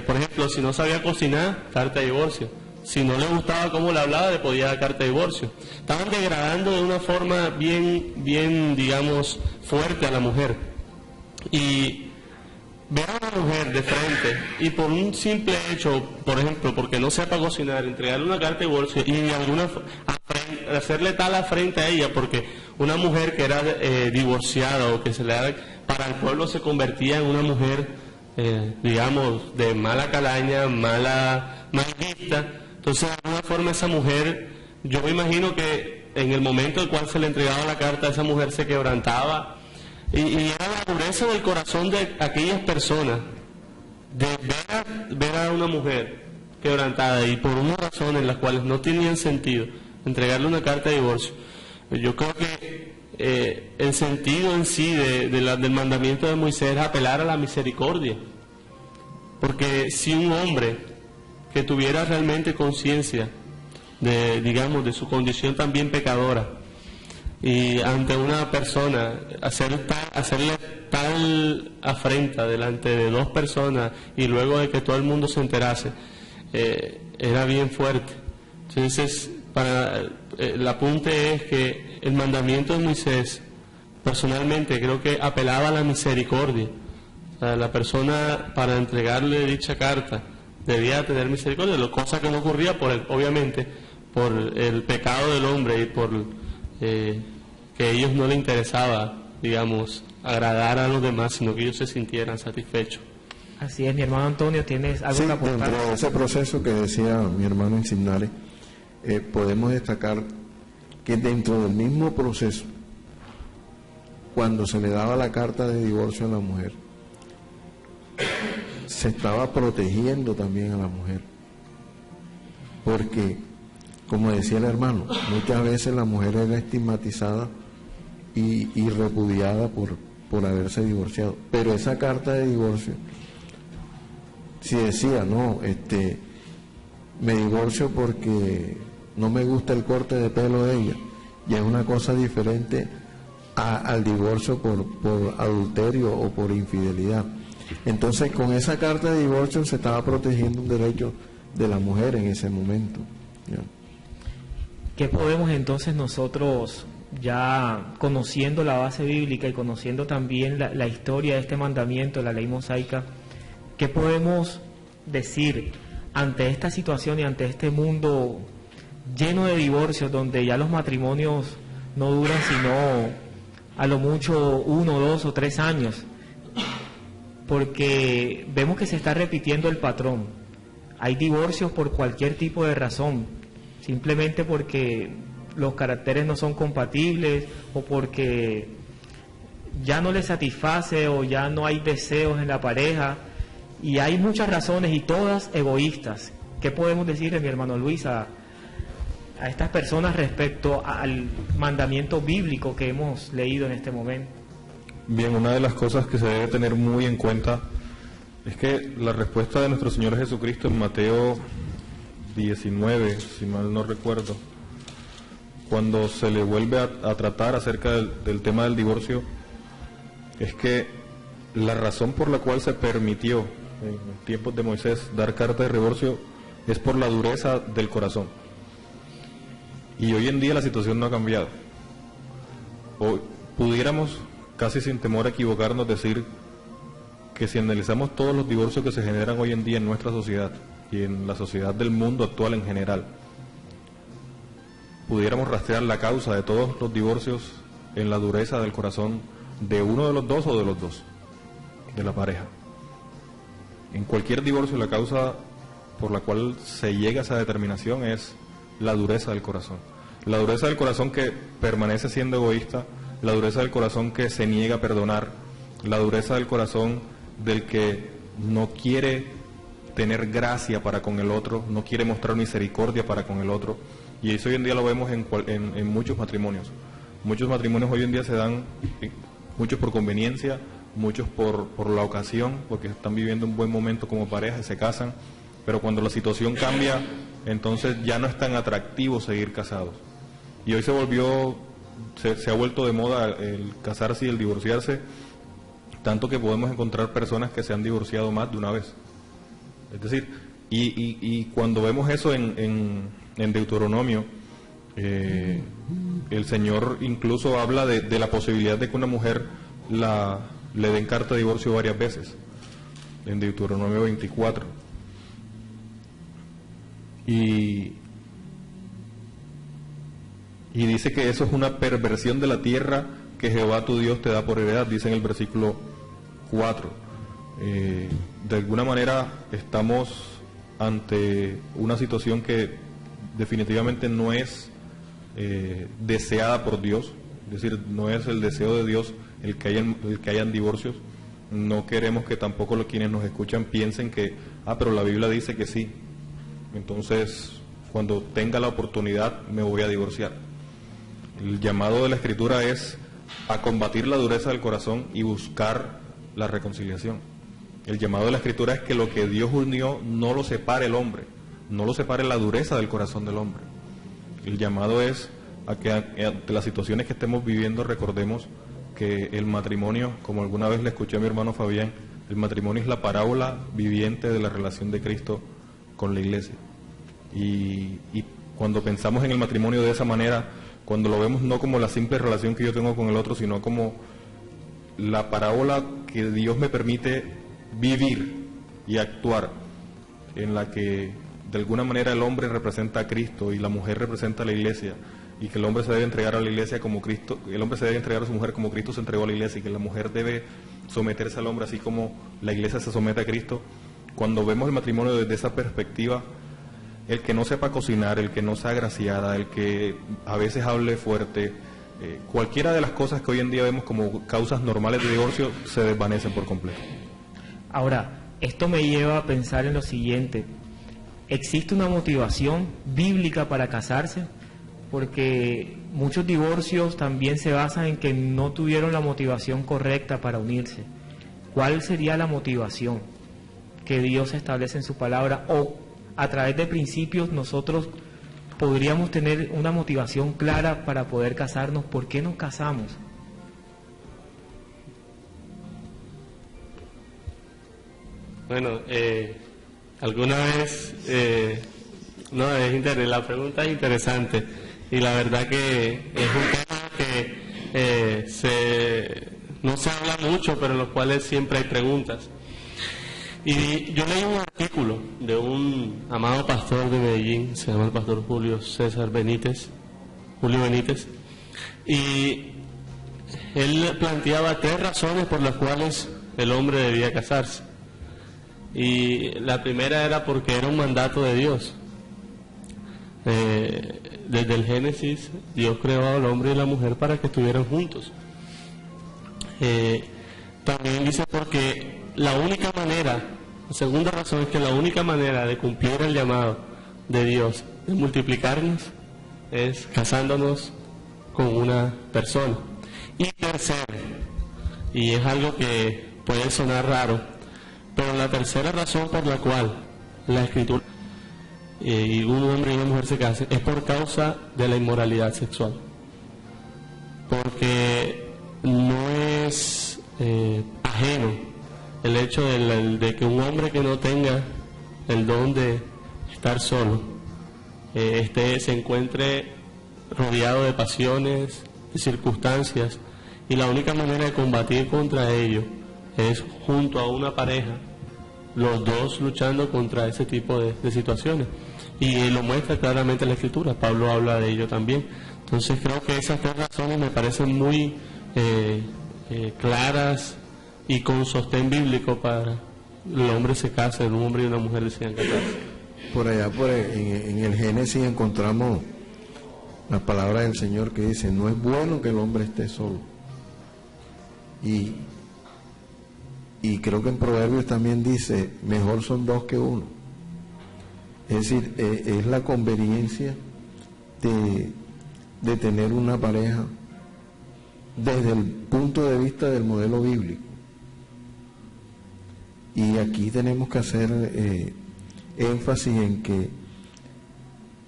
por ejemplo, si no sabía cocinar, carta de divorcio. Si no le gustaba cómo le hablaba, le podía dar carta de divorcio. Estaban degradando de una forma bien, digamos, fuerte a la mujer. Y ver a una mujer de frente y por un simple hecho, por ejemplo, porque no sepa cocinar, entregarle una carta de divorcio y hacerle tal afrenta a ella, porque una mujer que era divorciada o que se le da, para el pueblo se convertía en una mujer, digamos, de mala calaña, mal vista. Entonces, de alguna forma esa mujer, yo me imagino que en el momento en el cual se le entregaba la carta, esa mujer se quebrantaba, y era la dureza del corazón de aquellas personas, de ver a una mujer quebrantada, y por unas razones en las cuales no tenían sentido, entregarle una carta de divorcio. Yo creo que el sentido en sí del mandamiento de Moisés es apelar a la misericordia, porque si un hombre que tuviera realmente conciencia de su condición también pecadora, y ante una persona hacerle tal afrenta delante de dos personas y luego de que todo el mundo se enterase, era bien fuerte. Entonces, el apunte es que el mandamiento de Moisés, personalmente creo que apelaba a la misericordia. O sea, la persona, para entregarle dicha carta, debía tener misericordia, cosa que no ocurría obviamente por el pecado del hombre y por que a ellos no les interesaba, digamos, agradar a los demás, sino que ellos se sintieran satisfechos. Así es, mi hermano Antonio, ¿tienes algo que aportar? Dentro de ese proceso que decía mi hermano Insignare, podemos destacar que dentro del mismo proceso, cuando se le daba la carta de divorcio a la mujer, se estaba protegiendo también a la mujer, porque, como decía el hermano, muchas veces la mujer era estigmatizada y repudiada por haberse divorciado, pero esa carta de divorcio, si decía, no, me divorcio porque no me gusta el corte de pelo de ella, y es una cosa diferente al divorcio por adulterio o por infidelidad. Entonces, con esa carta de divorcio se estaba protegiendo un derecho de la mujer en ese momento. ¿Ya? ¿Qué podemos entonces nosotros, ya conociendo la base bíblica y conociendo también la historia de este mandamiento, la ley mosaica, qué podemos decir ante esta situación y ante este mundo lleno de divorcios, donde ya los matrimonios no duran sino a lo mucho 1, 2 o 3 años? Porque vemos que se está repitiendo el patrón. Hay divorcios por cualquier tipo de razón, simplemente porque los caracteres no son compatibles o porque ya no les satisface o ya no hay deseos en la pareja, y hay muchas razones y todas egoístas. ¿Qué podemos decirle, mi hermano Luis, a estas personas respecto al mandamiento bíblico que hemos leído en este momento? Bien, una de las cosas que se debe tener muy en cuenta es que la respuesta de nuestro Señor Jesucristo en Mateo 19, si mal no recuerdo, cuando se le vuelve a tratar acerca del tema del divorcio, es que la razón por la cual se permitió en tiempos de Moisés dar carta de divorcio es por la dureza del corazón. Y hoy en día la situación no ha cambiado. Hoy pudiéramos, casi sin temor a equivocarnos, decir que si analizamos todos los divorcios que se generan hoy en día en nuestra sociedad y en la sociedad del mundo actual en general, pudiéramos rastrear la causa de todos los divorcios en la dureza del corazón de uno de los dos o de los dos, de la pareja. En cualquier divorcio la causa por la cual se llega a esa determinación es la dureza del corazón. La dureza del corazón que permanece siendo egoísta, la dureza del corazón que se niega a perdonar, la dureza del corazón del que no quiere tener gracia para con el otro, no quiere mostrar misericordia para con el otro. Y eso hoy en día lo vemos en muchos matrimonios. Muchos matrimonios hoy en día se dan, muchos por conveniencia, muchos por la ocasión, porque están viviendo un buen momento como pareja y se casan, pero cuando la situación cambia, entonces ya no es tan atractivo seguir casados. Y hoy se ha vuelto de moda el casarse y el divorciarse, tanto que podemos encontrar personas que se han divorciado más de una vez. Es decir, y cuando vemos eso en Deuteronomio, el Señor incluso habla de la posibilidad de que una mujer le den carta de divorcio varias veces, en Deuteronomio 24. Y dice que eso es una perversión de la tierra que Jehová tu Dios te da por heredad, dice en el versículo 4. De alguna manera estamos ante una situación que definitivamente no es deseada por Dios, es decir, no es el deseo de Dios el que hayan divorcios. No queremos que tampoco quienes nos escuchan piensen que, pero la Biblia dice que sí, entonces cuando tenga la oportunidad me voy a divorciar. El llamado de la Escritura es a combatir la dureza del corazón y buscar la reconciliación. El llamado de la Escritura es que lo que Dios unió no lo separe el hombre, no lo separe la dureza del corazón del hombre. El llamado es a que ante las situaciones que estemos viviendo recordemos que el matrimonio, como alguna vez le escuché a mi hermano Fabián, el matrimonio es la parábola viviente de la relación de Cristo con la iglesia. Y cuando pensamos en el matrimonio de esa manera, cuando lo vemos no como la simple relación que yo tengo con el otro, sino como la parábola que Dios me permite vivir y actuar, en la que de alguna manera el hombre representa a Cristo y la mujer representa a la iglesia, y que el hombre se debe entregar a la iglesia como Cristo, el hombre se debe entregar a su mujer como Cristo se entregó a la iglesia, y que la mujer debe someterse al hombre así como la iglesia se somete a Cristo. Cuando vemos el matrimonio desde esa perspectiva, el que no sepa cocinar, el que no sea agraciada, el que a veces hable fuerte, cualquiera de las cosas que hoy en día vemos como causas normales de divorcio se desvanecen por completo. Ahora, esto me lleva a pensar en lo siguiente: ¿existe una motivación bíblica para casarse? Porque muchos divorcios también se basan en que no tuvieron la motivación correcta para unirse. ¿Cuál sería la motivación que Dios establece en su palabra? O a través de principios nosotros podríamos tener una motivación clara para poder casarnos. ¿Por qué nos casamos? Bueno, alguna vez, la pregunta es interesante, y la verdad que es un tema que no se habla mucho, pero en los cuales siempre hay preguntas. Y yo leí un artículo de un amado pastor de Medellín, se llama el pastor Julio Benítez, y él planteaba 3 razones por las cuales el hombre debía casarse. Y la primera era porque era un mandato de Dios. Desde el Génesis, Dios creó al hombre y la mujer para que estuvieran juntos. También dice porque la segunda razón es que la única manera de cumplir el llamado de Dios de multiplicarnos es casándonos con una persona. Y tercera, y es algo que puede sonar raro, pero la tercera razón por la cual la Escritura y un hombre y una mujer se casen es por causa de la inmoralidad sexual, porque no es ajeno el hecho de que un hombre que no tenga el don de estar solo se encuentre rodeado de pasiones, de circunstancias, y la única manera de combatir contra ello es junto a una pareja, los dos luchando contra ese tipo de situaciones. Y lo muestra claramente la Escritura, Pablo habla de ello también. Entonces creo que esas 3 razones me parecen muy claras y con sostén bíblico para el hombre se case, un hombre y una mujer decidan casarse. Por allá, en el Génesis encontramos la palabra del Señor que dice: no es bueno que el hombre esté solo. Y creo que en Proverbios también dice: mejor son 2 que 1. Es decir, es la conveniencia de tener una pareja desde el punto de vista del modelo bíblico. Y aquí tenemos que hacer énfasis en que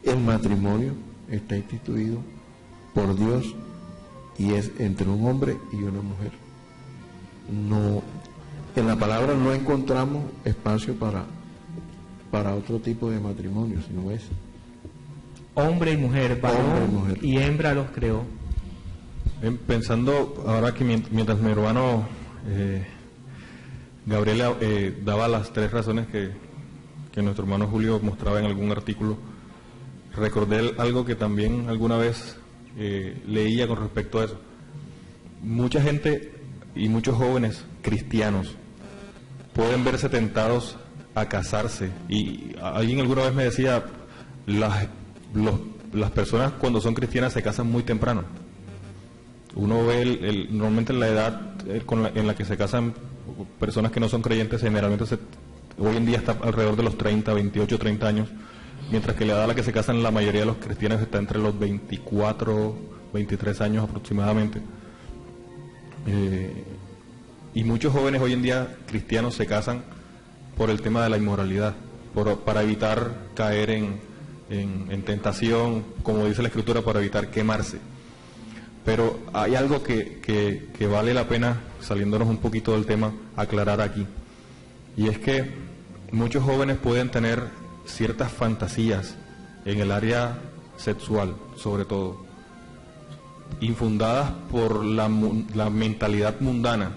el matrimonio está instituido por Dios y es entre un hombre y una mujer. No, en la palabra no encontramos espacio para otro tipo de matrimonio, sino es hombre y mujer, varón hombre y mujer. y hembra los creó. Pensando ahora que mientras mi hermano Gabriela daba las 3 razones que nuestro hermano Julio mostraba en algún artículo, recordé algo que también alguna vez leía con respecto a eso. Mucha gente y muchos jóvenes cristianos pueden verse tentados a casarse, y alguien alguna vez me decía, las personas cuando son cristianas se casan muy temprano. Uno ve normalmente la edad en la que se casan personas que no son creyentes, generalmente hoy en día está alrededor de los 30, 28, 30 años, mientras que la edad a la que se casan la mayoría de los cristianos está entre los 24, 23 años aproximadamente. Y muchos jóvenes hoy en día cristianos se casan por el tema de la inmoralidad, para evitar caer en tentación, como dice la Escritura, para evitar quemarse. Pero hay algo que vale la pena, saliéndonos un poquito del tema, aclarar aquí. Y es que muchos jóvenes pueden tener ciertas fantasías en el área sexual, sobre todo, infundadas por la mentalidad mundana,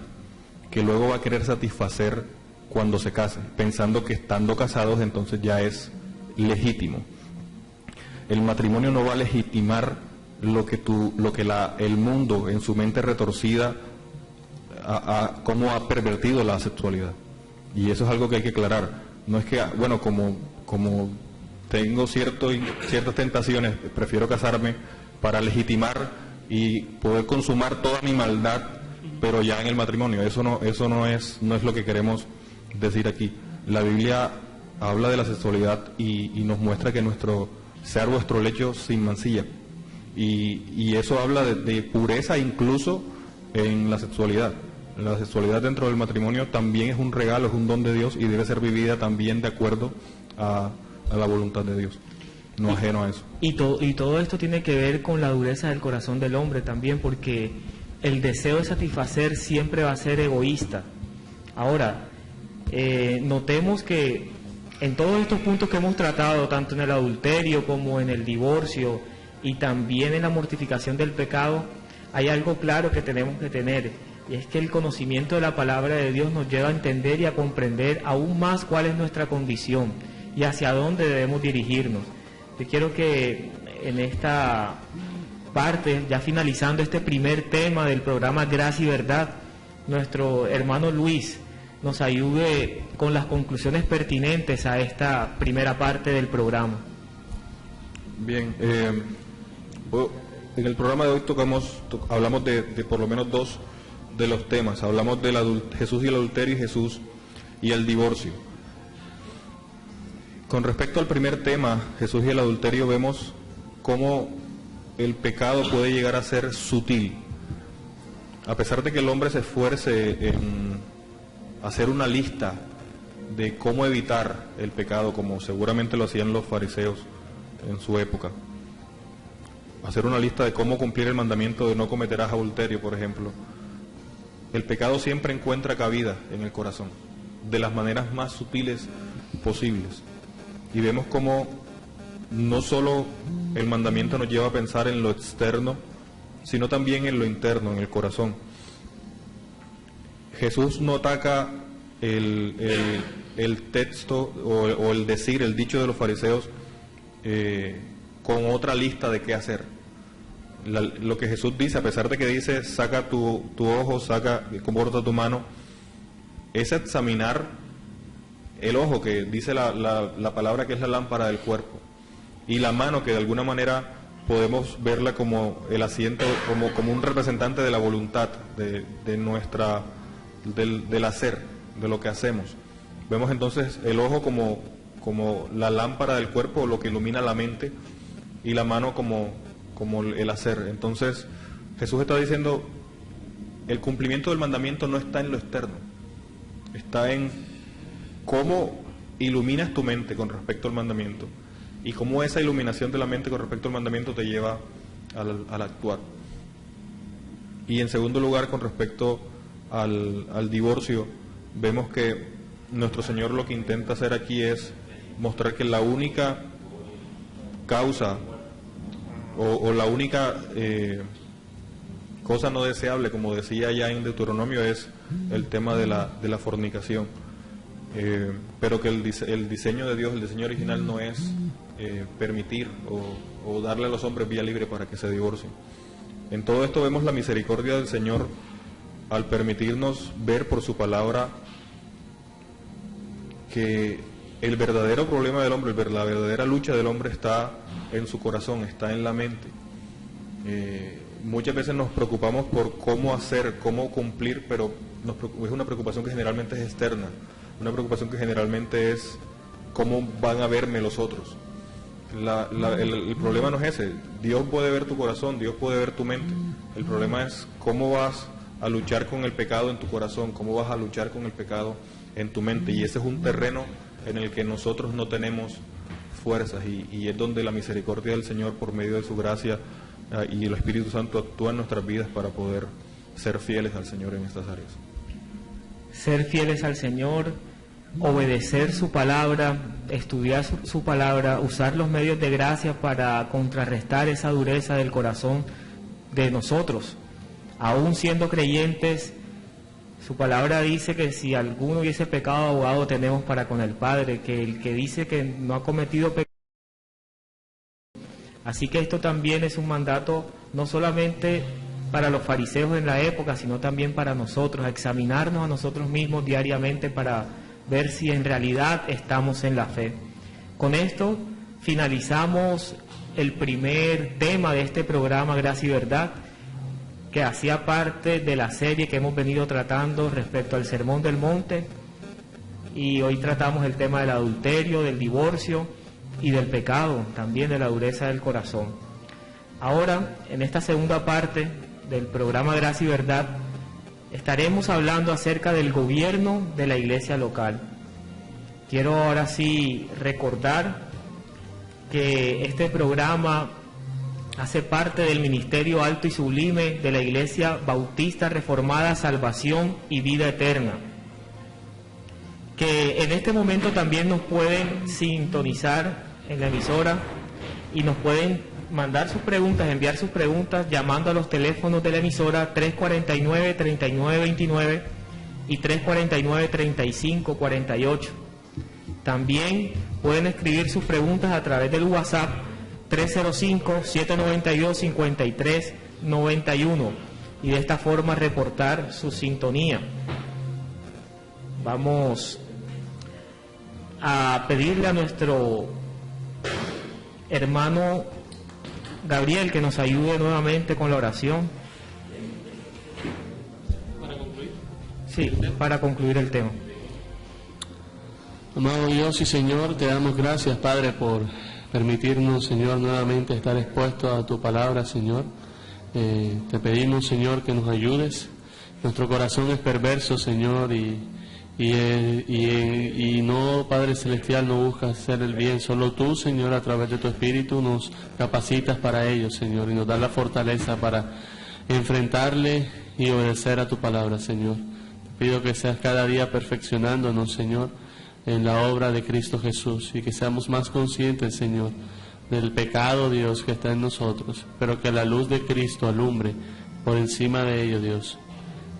que luego va a querer satisfacer cuando se casen, pensando que estando casados entonces ya es legítimo. El matrimonio no va a legitimar lo que el mundo en su mente retorcida cómo ha pervertido la sexualidad. Y eso es algo que hay que aclarar. No es que, bueno, como tengo ciertas tentaciones, prefiero casarme para legitimar y poder consumar toda mi maldad, pero ya en el matrimonio. Eso no es lo que queremos decir aquí. La Biblia habla de la sexualidad y nos muestra que sea vuestro lecho sin mancilla. Y eso habla de pureza incluso en la sexualidad. La sexualidad dentro del matrimonio también es un regalo, es un don de Dios y debe ser vivida también de acuerdo a la voluntad de Dios, no ajeno a eso. Y todo esto tiene que ver con la dureza del corazón del hombre también, porque el deseo de satisfacer siempre va a ser egoísta. Ahora, notemos que en todos estos puntos que hemos tratado, tanto en el adulterio como en el divorcio y también en la mortificación del pecado, hay algo claro que tenemos que tener, y es que el conocimiento de la palabra de Dios nos lleva a entender y a comprender aún más cuál es nuestra condición y hacia dónde debemos dirigirnos. Yo quiero que en esta parte, ya finalizando este primer tema del programa Gracia y Verdad, nuestro hermano Luis nos ayude con las conclusiones pertinentes a esta primera parte del programa. Bien, en el programa de hoy hablamos de por lo menos 2 de los temas. Hablamos de Jesús y el adulterio y Jesús y el divorcio. Con respecto al primer tema, Jesús y el adulterio, vemos cómo el pecado puede llegar a ser sutil. A pesar de que el hombre se esfuerce en hacer una lista de cómo evitar el pecado, como seguramente lo hacían los fariseos en su época, hacer una lista de cómo cumplir el mandamiento de no cometerás adulterio, por ejemplo, el pecado siempre encuentra cabida en el corazón, de las maneras más sutiles posibles. Y vemos cómo no solo el mandamiento nos lleva a pensar en lo externo, sino también en lo interno, en el corazón. Jesús no ataca el texto o el decir, el dicho de los fariseos con otra lista de qué hacer. Lo que Jesús dice, a pesar de que dice saca tu ojo, corta tu mano, es examinar el ojo, que dice la palabra que es la lámpara del cuerpo, y la mano, que de alguna manera podemos verla como el asiento, como un representante de la voluntad, del hacer, de lo que hacemos. Vemos entonces el ojo como la lámpara del cuerpo, lo que ilumina la mente, y la mano como el hacer. Entonces Jesús está diciendo, el cumplimiento del mandamiento no está en lo externo, está en cómo iluminas tu mente con respecto al mandamiento y cómo esa iluminación de la mente con respecto al mandamiento te lleva al actuar. Y en segundo lugar, con respecto al divorcio, vemos que nuestro Señor lo que intenta hacer aquí es mostrar que la única causa o la única cosa no deseable, como decía ya en Deuteronomio, es el tema de la fornicación. Pero que el diseño de Dios, el diseño original no es permitir o darle a los hombres vía libre para que se divorcien. En todo esto vemos la misericordia del Señor al permitirnos ver por su palabra que el verdadero problema del hombre, la verdadera lucha del hombre está en su corazón, está en la mente. Muchas veces nos preocupamos por cómo hacer, cómo cumplir, pero es una preocupación que generalmente es externa, una preocupación que generalmente es cómo van a verme los otros. El problema no es ese. Dios puede ver tu corazón, Dios puede ver tu mente. El problema es cómo vas a luchar con el pecado en tu corazón, cómo vas a luchar con el pecado en tu mente. Y ese es un terreno en el que nosotros no tenemos fuerzas, y es donde la misericordia del Señor, por medio de su gracia y el Espíritu Santo, actúa en nuestras vidas para poder ser fieles al Señor en estas áreas. Ser fieles al Señor, obedecer su palabra, estudiar su palabra, usar los medios de gracia para contrarrestar esa dureza del corazón de nosotros. Aún siendo creyentes, su palabra dice que si alguno hubiese pecado, abogado tenemos para con el Padre, que el que dice que no ha cometido pecado. Así que esto también es un mandato no solamente para los fariseos en la época, sino también para nosotros, a examinarnos a nosotros mismos diariamente para ver si en realidad estamos en la fe. Con esto finalizamos el primer tema de este programa Gracia y Verdad, que hacía parte de la serie que hemos venido tratando respecto al Sermón del Monte, y hoy tratamos el tema del adulterio, del divorcio y del pecado, también de la dureza del corazón. Ahora, en esta segunda parte del programa Gracia y Verdad, estaremos hablando acerca del gobierno de la iglesia local. Quiero ahora sí recordar que este programa hace parte del Ministerio Alto y Sublime de la Iglesia Bautista Reformada Salvación y Vida Eterna, que en este momento también nos pueden sintonizar en la emisora y nos pueden mandar sus preguntas, enviar sus preguntas llamando a los teléfonos de la emisora 349-3929 y 349-3548. También pueden escribir sus preguntas a través del WhatsApp 305-792-5391 y de esta forma reportar su sintonía. Vamos a pedirle a nuestro hermano Gabriel que nos ayude nuevamente con la oración. ¿Para concluir? Sí, para concluir el tema. Amado Dios y Señor, te damos gracias, Padre, por permitirnos, Señor, nuevamente estar expuestos a tu palabra, Señor. Te pedimos, Señor, que nos ayudes. Nuestro corazón es perverso, Señor, y no, Padre Celestial, no busca hacer el bien. Solo tú, Señor, a través de tu Espíritu nos capacitas para ello, Señor, y nos das la fortaleza para enfrentarle y obedecer a tu palabra, Señor. Te pido que seas cada día perfeccionándonos, Señor, en la obra de Cristo Jesús, y que seamos más conscientes, Señor, del pecado, Dios, que está en nosotros, pero que la luz de Cristo alumbre por encima de ello, Dios,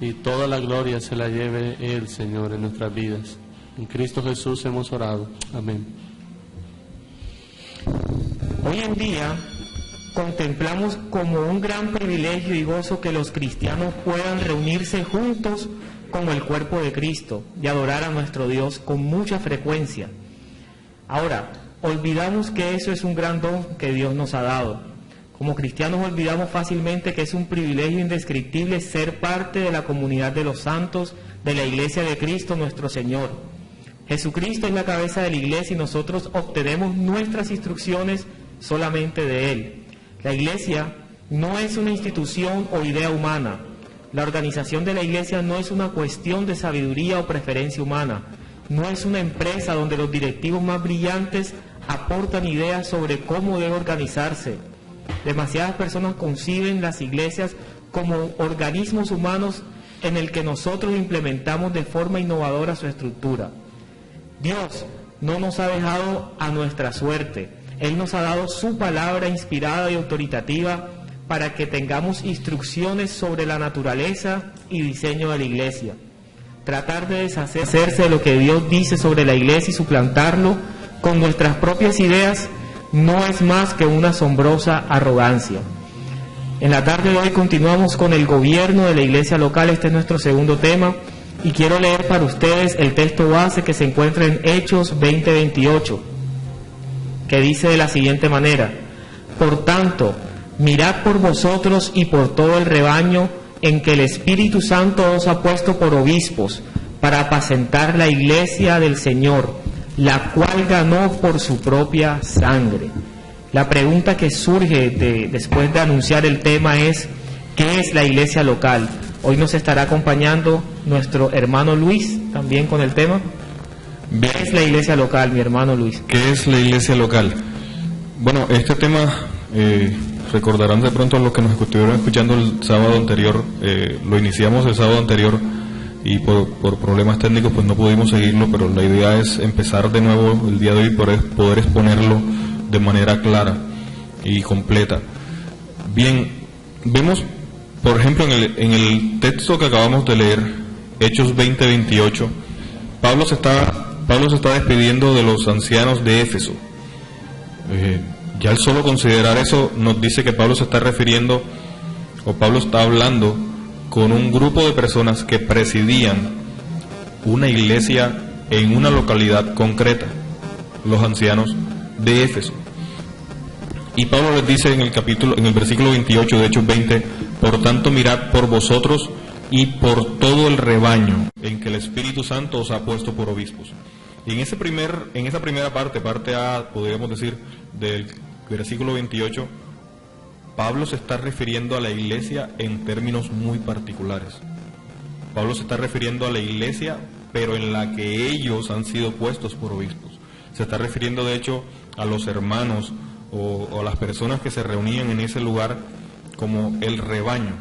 y toda la gloria se la lleve Él, Señor, en nuestras vidas. En Cristo Jesús hemos orado. Amén. Hoy en día contemplamos como un gran privilegio y gozo que los cristianos puedan reunirse juntos como el cuerpo de Cristo y adorar a nuestro Dios con mucha frecuencia. Ahora, olvidamos que eso es un gran don que Dios nos ha dado. Como cristianos olvidamos fácilmente que es un privilegio indescriptible ser parte de la comunidad de los santos de la Iglesia de Cristo nuestro Señor. Jesucristo es la cabeza de la Iglesia y nosotros obtenemos nuestras instrucciones solamente de Él. La Iglesia no es una institución o idea humana. La organización de la Iglesia no es una cuestión de sabiduría o preferencia humana. No es una empresa donde los directivos más brillantes aportan ideas sobre cómo debe organizarse. Demasiadas personas conciben las iglesias como organismos humanos en el que nosotros implementamos de forma innovadora su estructura. Dios no nos ha dejado a nuestra suerte. Él nos ha dado su palabra inspirada y autoritativa para que tengamos instrucciones sobre la naturaleza y diseño de la iglesia. Tratar de deshacerse de lo que Dios dice sobre la iglesia y suplantarlo con nuestras propias ideas no es más que una asombrosa arrogancia. En la tarde de hoy continuamos con el gobierno de la iglesia local. Este es nuestro segundo tema y quiero leer para ustedes el texto base que se encuentra en Hechos 20:28, que dice de la siguiente manera: por tanto, mirad por vosotros y por todo el rebaño en que el Espíritu Santo os ha puesto por obispos, para apacentar la iglesia del Señor, la cual ganó por su propia sangre. La pregunta que surge después de anunciar el tema es: ¿qué es la iglesia local? Hoy nos estará acompañando nuestro hermano Luis, también con el tema. Bien. ¿Qué es la iglesia local, mi hermano Luis? ¿Qué es la iglesia local? Bueno, este tema, recordarán de pronto los que nos estuvieron escuchando el sábado anterior, lo iniciamos el sábado anterior y por problemas técnicos pues no pudimos seguirlo, pero la idea es empezar de nuevo el día de hoy para poder exponerlo de manera clara y completa. Bien, vemos, por ejemplo, en el texto que acabamos de leer, Hechos 20:28, Pablo se está despidiendo de los ancianos de Éfeso. Ya al solo considerar eso nos dice que Pablo se está refiriendo, o Pablo está hablando con un grupo de personas que presidían una iglesia en una localidad concreta, los ancianos de Éfeso. Y Pablo les dice en el versículo 28 de Hechos 20: por tanto, mirad por vosotros y por todo el rebaño en que el Espíritu Santo os ha puesto por obispos. Y en esa primera parte A, podríamos decir, del versículo 28, Pablo se está refiriendo a la iglesia en términos muy particulares. Pablo se está refiriendo a la iglesia, pero en la que ellos han sido puestos por obispos. Se está refiriendo, de hecho, a los hermanos o a las personas que se reunían en ese lugar como el rebaño.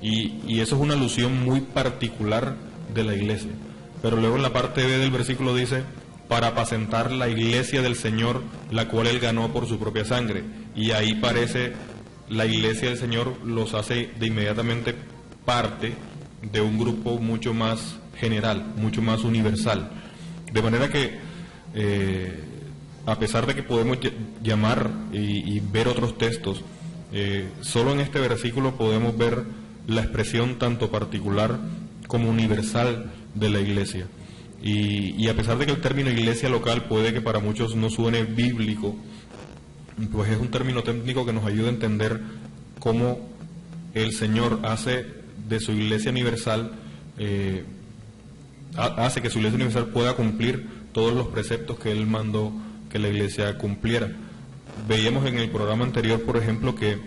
Y eso es una alusión muy particular de la iglesia. Pero luego en la parte B del versículo dice: para apacentar la iglesia del Señor, la cual Él ganó por su propia sangre. Y ahí parece la iglesia del Señor los hace de inmediatamente parte de un grupo mucho más general, mucho más universal. De manera que, a pesar de que podemos llamar y ver otros textos, solo en este versículo podemos ver la expresión tanto particular como universal de la iglesia. Y a pesar de que el término iglesia local puede que para muchos no suene bíblico, pues es un término técnico que nos ayuda a entender cómo el Señor hace de su iglesia universal, hace que su iglesia universal pueda cumplir todos los preceptos que Él mandó que la iglesia cumpliera. Veíamos en el programa anterior, por ejemplo, que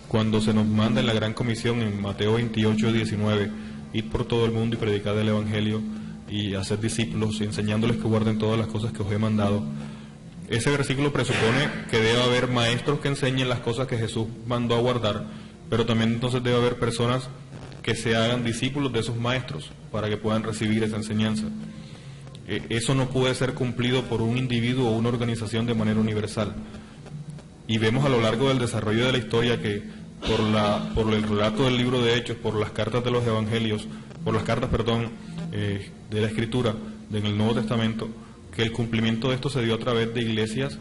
cuando se nos manda en la Gran Comisión en Mateo 28:19, id por todo el mundo y predicad el Evangelio y hacer discípulos y enseñándoles que guarden todas las cosas que os he mandado. Ese versículo presupone que debe haber maestros que enseñen las cosas que Jesús mandó a guardar, pero también entonces debe haber personas que se hagan discípulos de esos maestros para que puedan recibir esa enseñanza. Eso no puede ser cumplido por un individuo o una organización de manera universal. Y vemos a lo largo del desarrollo de la historia que por el relato del libro de Hechos, por las cartas de los evangelios, por las cartas, de la Escritura, en el Nuevo Testamento, que el cumplimiento de esto se dio a través de iglesias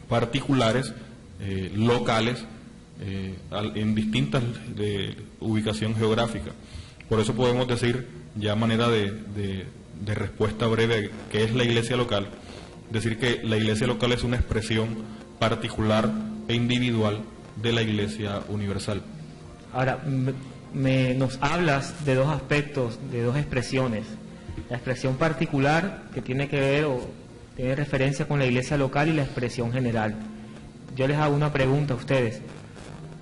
particulares, locales, en distintas ubicación geográfica. Por eso podemos decir, ya a manera de respuesta breve, que es la iglesia local, decir que la iglesia local es una expresión particular e individual de la iglesia universal. Ahora, nos hablas de dos aspectos, de dos expresiones. La expresión particular, que tiene que ver o tiene referencia con la iglesia local, y la expresión general. Yo les hago una pregunta a ustedes.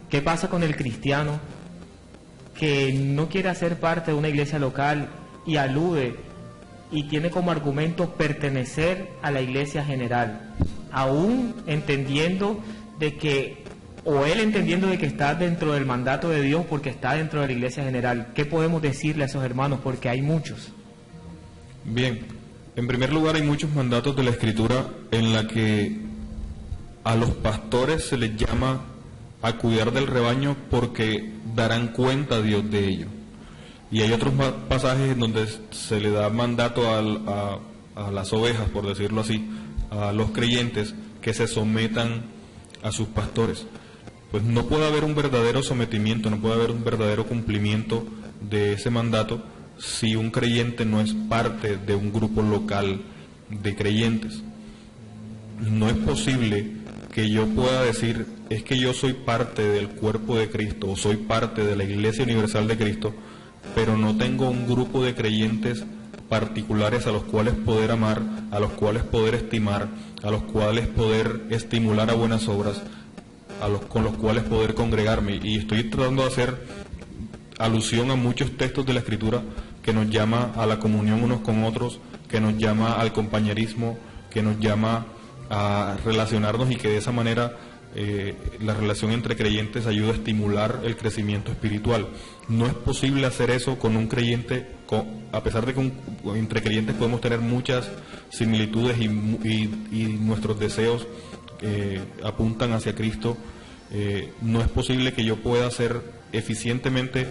¿Qué pasa con el cristiano que no quiere hacer parte de una iglesia local y alude y tiene como argumento pertenecer a la iglesia general, aún entendiendo de que, o él entendiendo de que está dentro del mandato de Dios porque está dentro de la iglesia general. ¿Qué podemos decirle a esos hermanos? Porque hay muchos. Bien, en primer lugar hay muchos mandatos de la Escritura en la que a los pastores se les llama a cuidar del rebaño porque darán cuenta a Dios de ello. Y hay otros pasajes en donde se le da mandato a las ovejas, por decirlo así, a los creyentes, que se sometan a sus pastores. Pues no puede haber un verdadero sometimiento, no puede haber un verdadero cumplimiento de ese mandato si un creyente no es parte de un grupo local de creyentes. No es posible que yo pueda decir, es que yo soy parte del cuerpo de Cristo o soy parte de la Iglesia Universal de Cristo, pero no tengo un grupo de creyentes particulares a los cuales poder amar, a los cuales poder estimar, a los cuales poder estimular a buenas obras, con los cuales poder congregarme. Y estoy tratando de hacer alusión a muchos textos de la Escritura que nos llama a la comunión unos con otros, que nos llama al compañerismo, que nos llama a relacionarnos, y que de esa manera la relación entre creyentes ayuda a estimular el crecimiento espiritual. No es posible hacer eso con un creyente, a pesar de que entre creyentes podemos tener muchas similitudes y nuestros deseos apuntan hacia Cristo. No es posible que yo pueda ser eficientemente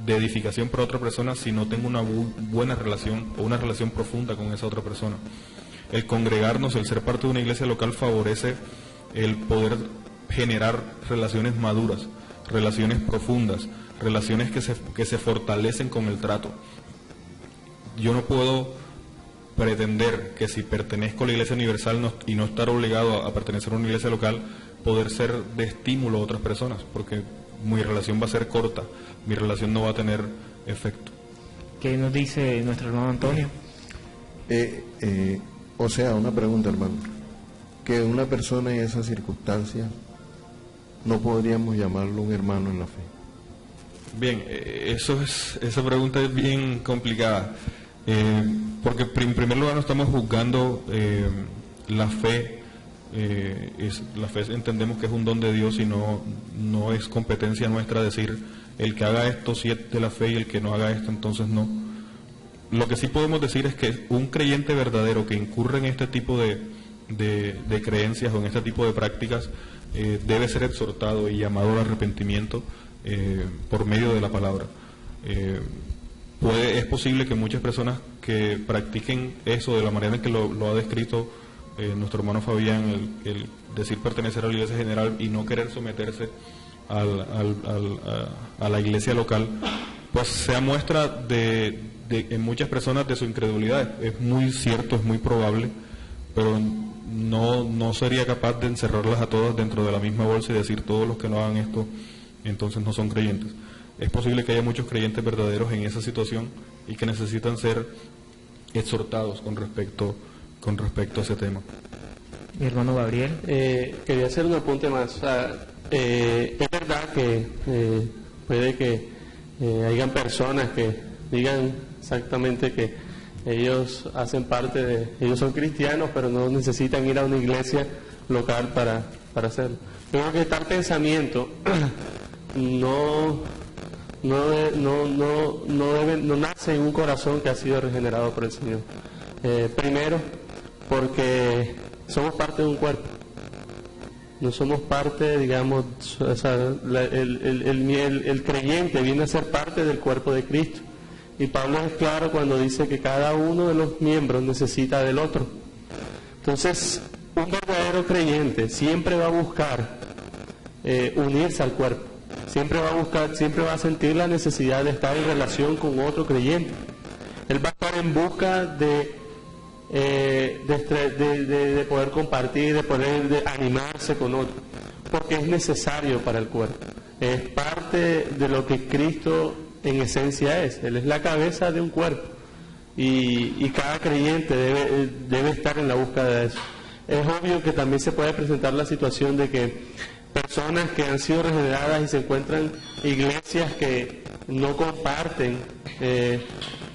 de edificación para otra persona si no tengo una buena relación o una relación profunda con esa otra persona. El congregarnos, el ser parte de una iglesia local favorece el poder generar relaciones maduras, relaciones profundas, relaciones que se fortalecen con el trato. Yo no puedo pretender que si pertenezco a la Iglesia Universal y no estar obligado a pertenecer a una iglesia local, poder ser de estímulo a otras personas, porque mi relación va a ser corta, mi relación no va a tener efecto. ¿Qué nos dice nuestro hermano Antonio? O sea, una pregunta, hermano, que una persona en esa circunstancia no podríamos llamarlo un hermano en la fe. Bien, esa pregunta es bien complicada, porque en primer lugar no estamos juzgando la fe. La fe entendemos que es un don de Dios y no es competencia nuestra decir el que haga esto sí es de la fe y el que no haga esto entonces no. Lo que sí podemos decir es que un creyente verdadero que incurre en este tipo de creencias o en este tipo de prácticas debe ser exhortado y llamado al arrepentimiento por medio de la palabra. Es posible que muchas personas que practiquen eso de la manera en que lo ha descrito nuestro hermano Fabián, el decir pertenecer a la iglesia general y no querer someterse a la iglesia local, pues sea muestra en muchas personas de su incredulidad. Es muy cierto, es muy probable, pero no sería capaz de encerrarlas a todas dentro de la misma bolsa y decir todos los que no hagan esto entonces no son creyentes. Es posible que haya muchos creyentes verdaderos en esa situación y que necesitan ser exhortados con respecto a ese tema. Mi hermano Gabriel. Quería hacer un apunte más. O sea, es verdad que puede que hayan personas que digan exactamente que ellos hacen parte ellos son cristianos, pero no necesitan ir a una iglesia local para hacerlo. Yo creo que tal pensamiento no nace en un corazón que ha sido regenerado por el Señor. Primero, porque somos parte de un cuerpo. No somos parte, digamos, o sea, el creyente viene a ser parte del cuerpo de Cristo. Y Pablo es claro cuando dice que cada uno de los miembros necesita del otro. Entonces, un verdadero creyente siempre va a buscar unirse al cuerpo. Siempre va a sentir la necesidad de estar en relación con otro creyente. Él va a estar en busca de poder compartir, de animarse con otro, porque es necesario para el cuerpo. Es parte de lo que Cristo en esencia es. Él es la cabeza de un cuerpo y cada creyente debe estar en la búsqueda de eso. Es obvio que también se puede presentar la situación de que personas que han sido regeneradas y se encuentran iglesias que no comparten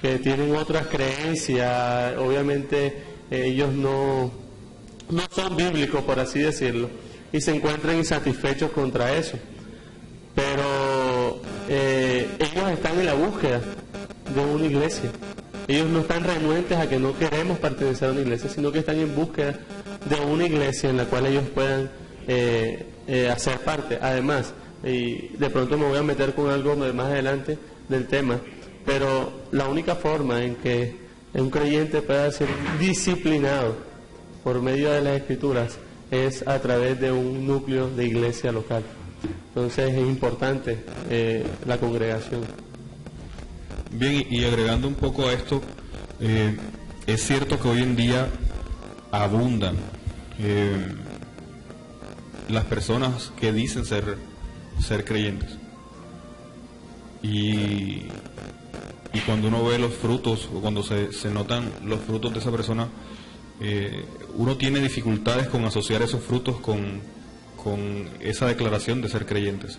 que tienen otras creencias, obviamente ellos no son bíblicos, por así decirlo, y se encuentran insatisfechos contra eso. Pero ellos están en la búsqueda de una iglesia. Ellos no están renuentes a que no queremos pertenecer a una iglesia, sino que están en búsqueda de una iglesia en la cual ellos puedan hacer parte. Además, y de pronto me voy a meter con algo más adelante del tema, pero la única forma en que un creyente pueda ser disciplinado por medio de las Escrituras es a través de un núcleo de iglesia local. Entonces es importante la congregación. Bien, y agregando un poco a esto, es cierto que hoy en día abundan las personas que dicen ser creyentes. Y cuando uno ve los frutos, o cuando se notan los frutos de esa persona, uno tiene dificultades con asociar esos frutos con esa declaración de ser creyentes.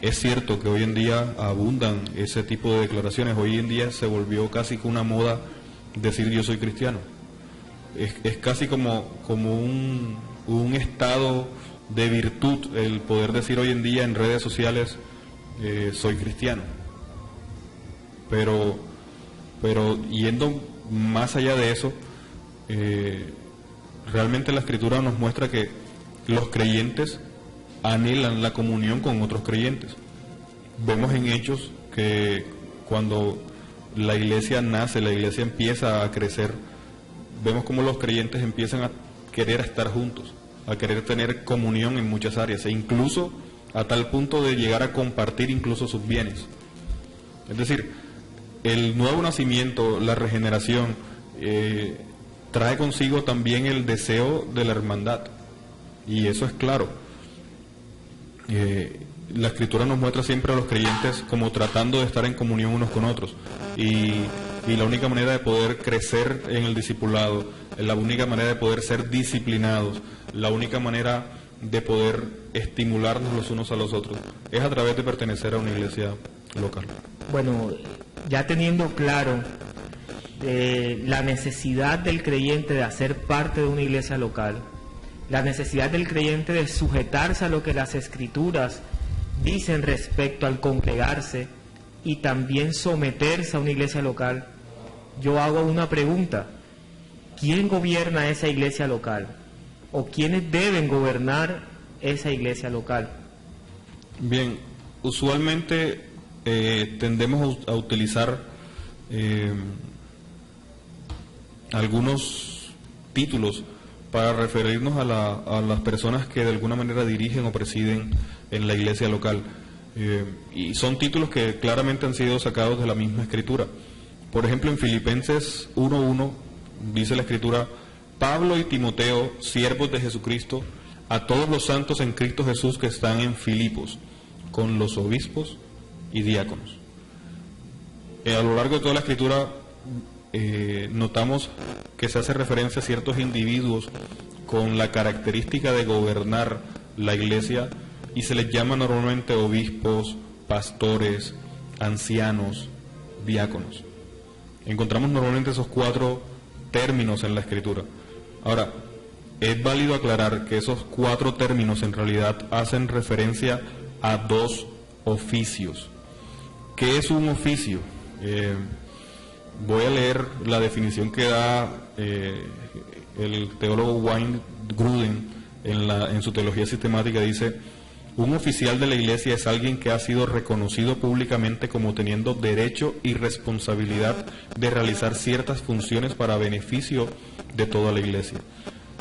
Es cierto que hoy en día abundan ese tipo de declaraciones. Hoy en día se volvió casi que una moda decir yo soy cristiano. Es casi como un estado de virtud el poder decir hoy en día en redes sociales soy cristiano. Pero yendo más allá de eso, realmente la Escritura nos muestra que los creyentes anhelan la comunión con otros creyentes. Vemos en Hechos que cuando la iglesia nace, la iglesia empieza a crecer, vemos como los creyentes empiezan a querer estar juntos, a querer tener comunión en muchas áreas, e incluso a tal punto de llegar a compartir incluso sus bienes. Es decir, el nuevo nacimiento, la regeneración, trae consigo también el deseo de la hermandad, y eso es claro. La Escritura nos muestra siempre a los creyentes como tratando de estar en comunión unos con otros, y la única manera de poder crecer en el discipulado, la única manera de poder ser disciplinados, la única manera de poder estimularnos los unos a los otros es a través de pertenecer a una iglesia local. Bueno, ya teniendo claro la necesidad del creyente de hacer parte de una iglesia local, la necesidad del creyente de sujetarse a lo que las Escrituras dicen respecto al congregarse y también someterse a una iglesia local, yo hago una pregunta: ¿quién gobierna esa iglesia local? ¿O quiénes deben gobernar esa iglesia local? Bien, usualmente tendemos a utilizar algunos títulos para referirnos a las personas que de alguna manera dirigen o presiden en la iglesia local. Y son títulos que claramente han sido sacados de la misma Escritura. Por ejemplo, en Filipenses 1:1 dice la Escritura: Pablo y Timoteo, siervos de Jesucristo, a todos los santos en Cristo Jesús que están en Filipos, con los obispos y diáconos. A lo largo de toda la Escritura notamos que se hace referencia a ciertos individuos con la característica de gobernar la iglesia, y se les llama normalmente obispos, pastores, ancianos, diáconos. Encontramos normalmente esos 4 términos en la Escritura. Ahora, es válido aclarar que esos 4 términos en realidad hacen referencia a 2 oficios. ¿Qué es un oficio? Voy a leer la definición que da el teólogo Wayne Grudem en su teología sistemática. Dice: un oficial de la iglesia es alguien que ha sido reconocido públicamente como teniendo derecho y responsabilidad de realizar ciertas funciones para beneficio de toda la iglesia.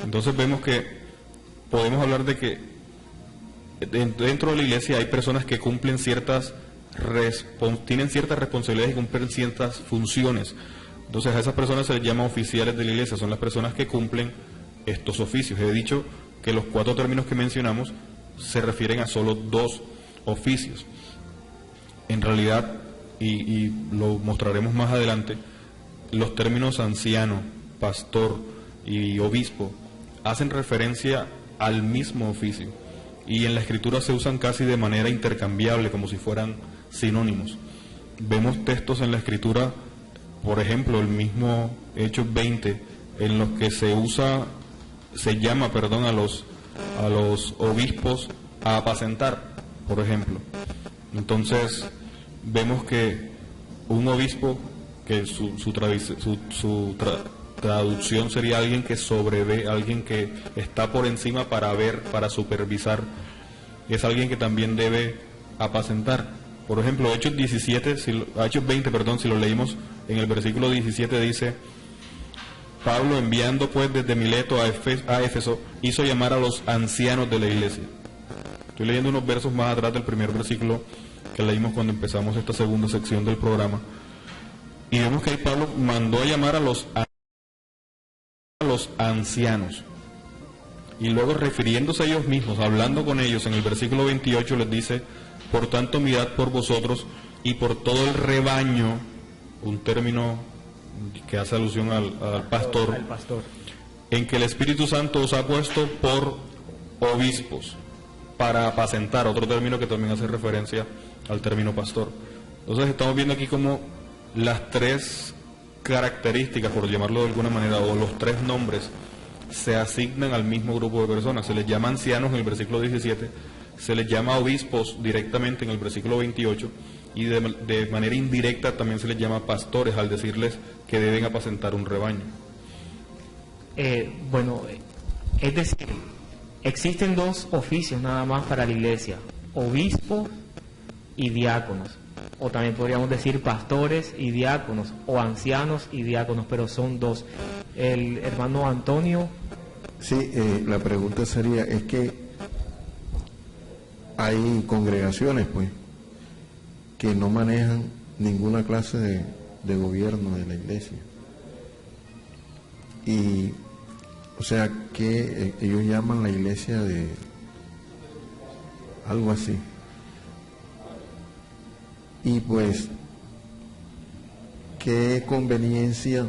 Entonces vemos que podemos hablar de que dentro de la iglesia hay personas que cumplen tienen ciertas responsabilidades y cumplen ciertas funciones. Entonces a esas personas se les llama oficiales de la iglesia, son las personas que cumplen estos oficios. He dicho que los 4 términos que mencionamos se refieren a solo 2 oficios. En realidad, y lo mostraremos más adelante, los términos anciano, pastor y obispo hacen referencia al mismo oficio, y en la Escritura se usan casi de manera intercambiable, como si fueran sinónimos. Vemos textos en la Escritura por ejemplo, el mismo Hechos 20, en los que se llama a los obispos a apacentar, por ejemplo. Entonces, vemos que un obispo, que su traducción sería alguien que sobrevé, alguien que está por encima para ver, para supervisar, es alguien que también debe apacentar. Por ejemplo, Hechos 20, si lo leímos en el versículo 17, dice: Pablo, enviando pues desde Mileto a Éfeso, hizo llamar a los ancianos de la iglesia. Estoy leyendo unos versos más atrás del primer versículo que leímos cuando empezamos esta segunda sección del programa, y vemos que ahí Pablo mandó a llamar a los ancianos, y luego, refiriéndose a ellos mismos, hablando con ellos, en el versículo 28 les dice: por tanto, mirad por vosotros y por todo el rebaño, un término que hace alusión al pastor, en que el Espíritu Santo os ha puesto por obispos, para apacentar, otro término que también hace referencia al término pastor. Entonces estamos viendo aquí como las tres características, por llamarlo de alguna manera, o los tres nombres, se asignan al mismo grupo de personas. Se les llama ancianos en el versículo 17, se les llama obispos directamente en el versículo 28, y de manera indirecta también se les llama pastores al decirles que deben apacentar un rebaño. Es decir, existen dos oficios nada más para la iglesia: obispos y diáconos, o también podríamos decir pastores y diáconos, o ancianos y diáconos, pero son dos. El hermano Antonio. Sí, la pregunta sería, es que hay congregaciones, pues, que no manejan ninguna clase de gobierno de la iglesia. Y, o sea, que ellos llaman la iglesia de algo así. Y pues, ¿qué inconveniencia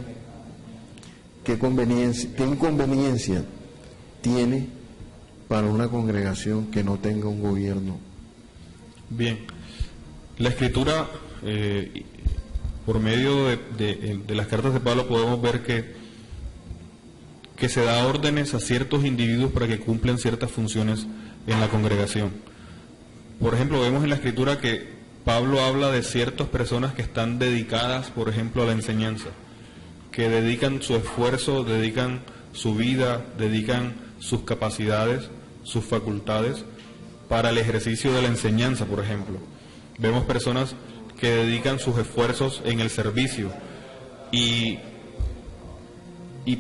tiene para una congregación que no tenga un gobierno? Bien, la Escritura, por medio de las cartas de Pablo, podemos ver que se da órdenes a ciertos individuos para que cumplan ciertas funciones en la congregación. Por ejemplo, vemos en la Escritura que Pablo habla de ciertas personas que están dedicadas, por ejemplo, a la enseñanza, que dedican su esfuerzo, dedican su vida, dedican sus capacidades, sus facultades para el ejercicio de la enseñanza, por ejemplo. Vemos personas que dedican sus esfuerzos en el servicio, y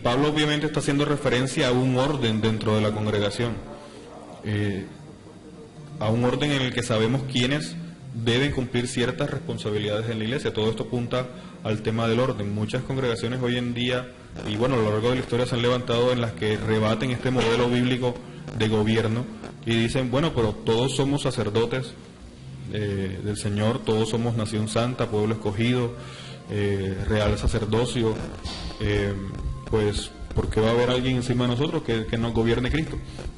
Pablo obviamente está haciendo referencia a un orden dentro de la congregación, a un orden en el que sabemos quiénes deben cumplir ciertas responsabilidades en la iglesia. Todo esto apunta al tema del orden. Muchas congregaciones hoy en día, y bueno, a lo largo de la historia, se han levantado en las que rebaten este modelo bíblico de gobierno y dicen: bueno, pero todos somos sacerdotes del Señor, todos somos nación santa, pueblo escogido, real sacerdocio, pues ¿por qué va a haber alguien encima de nosotros que nos gobierne Cristo?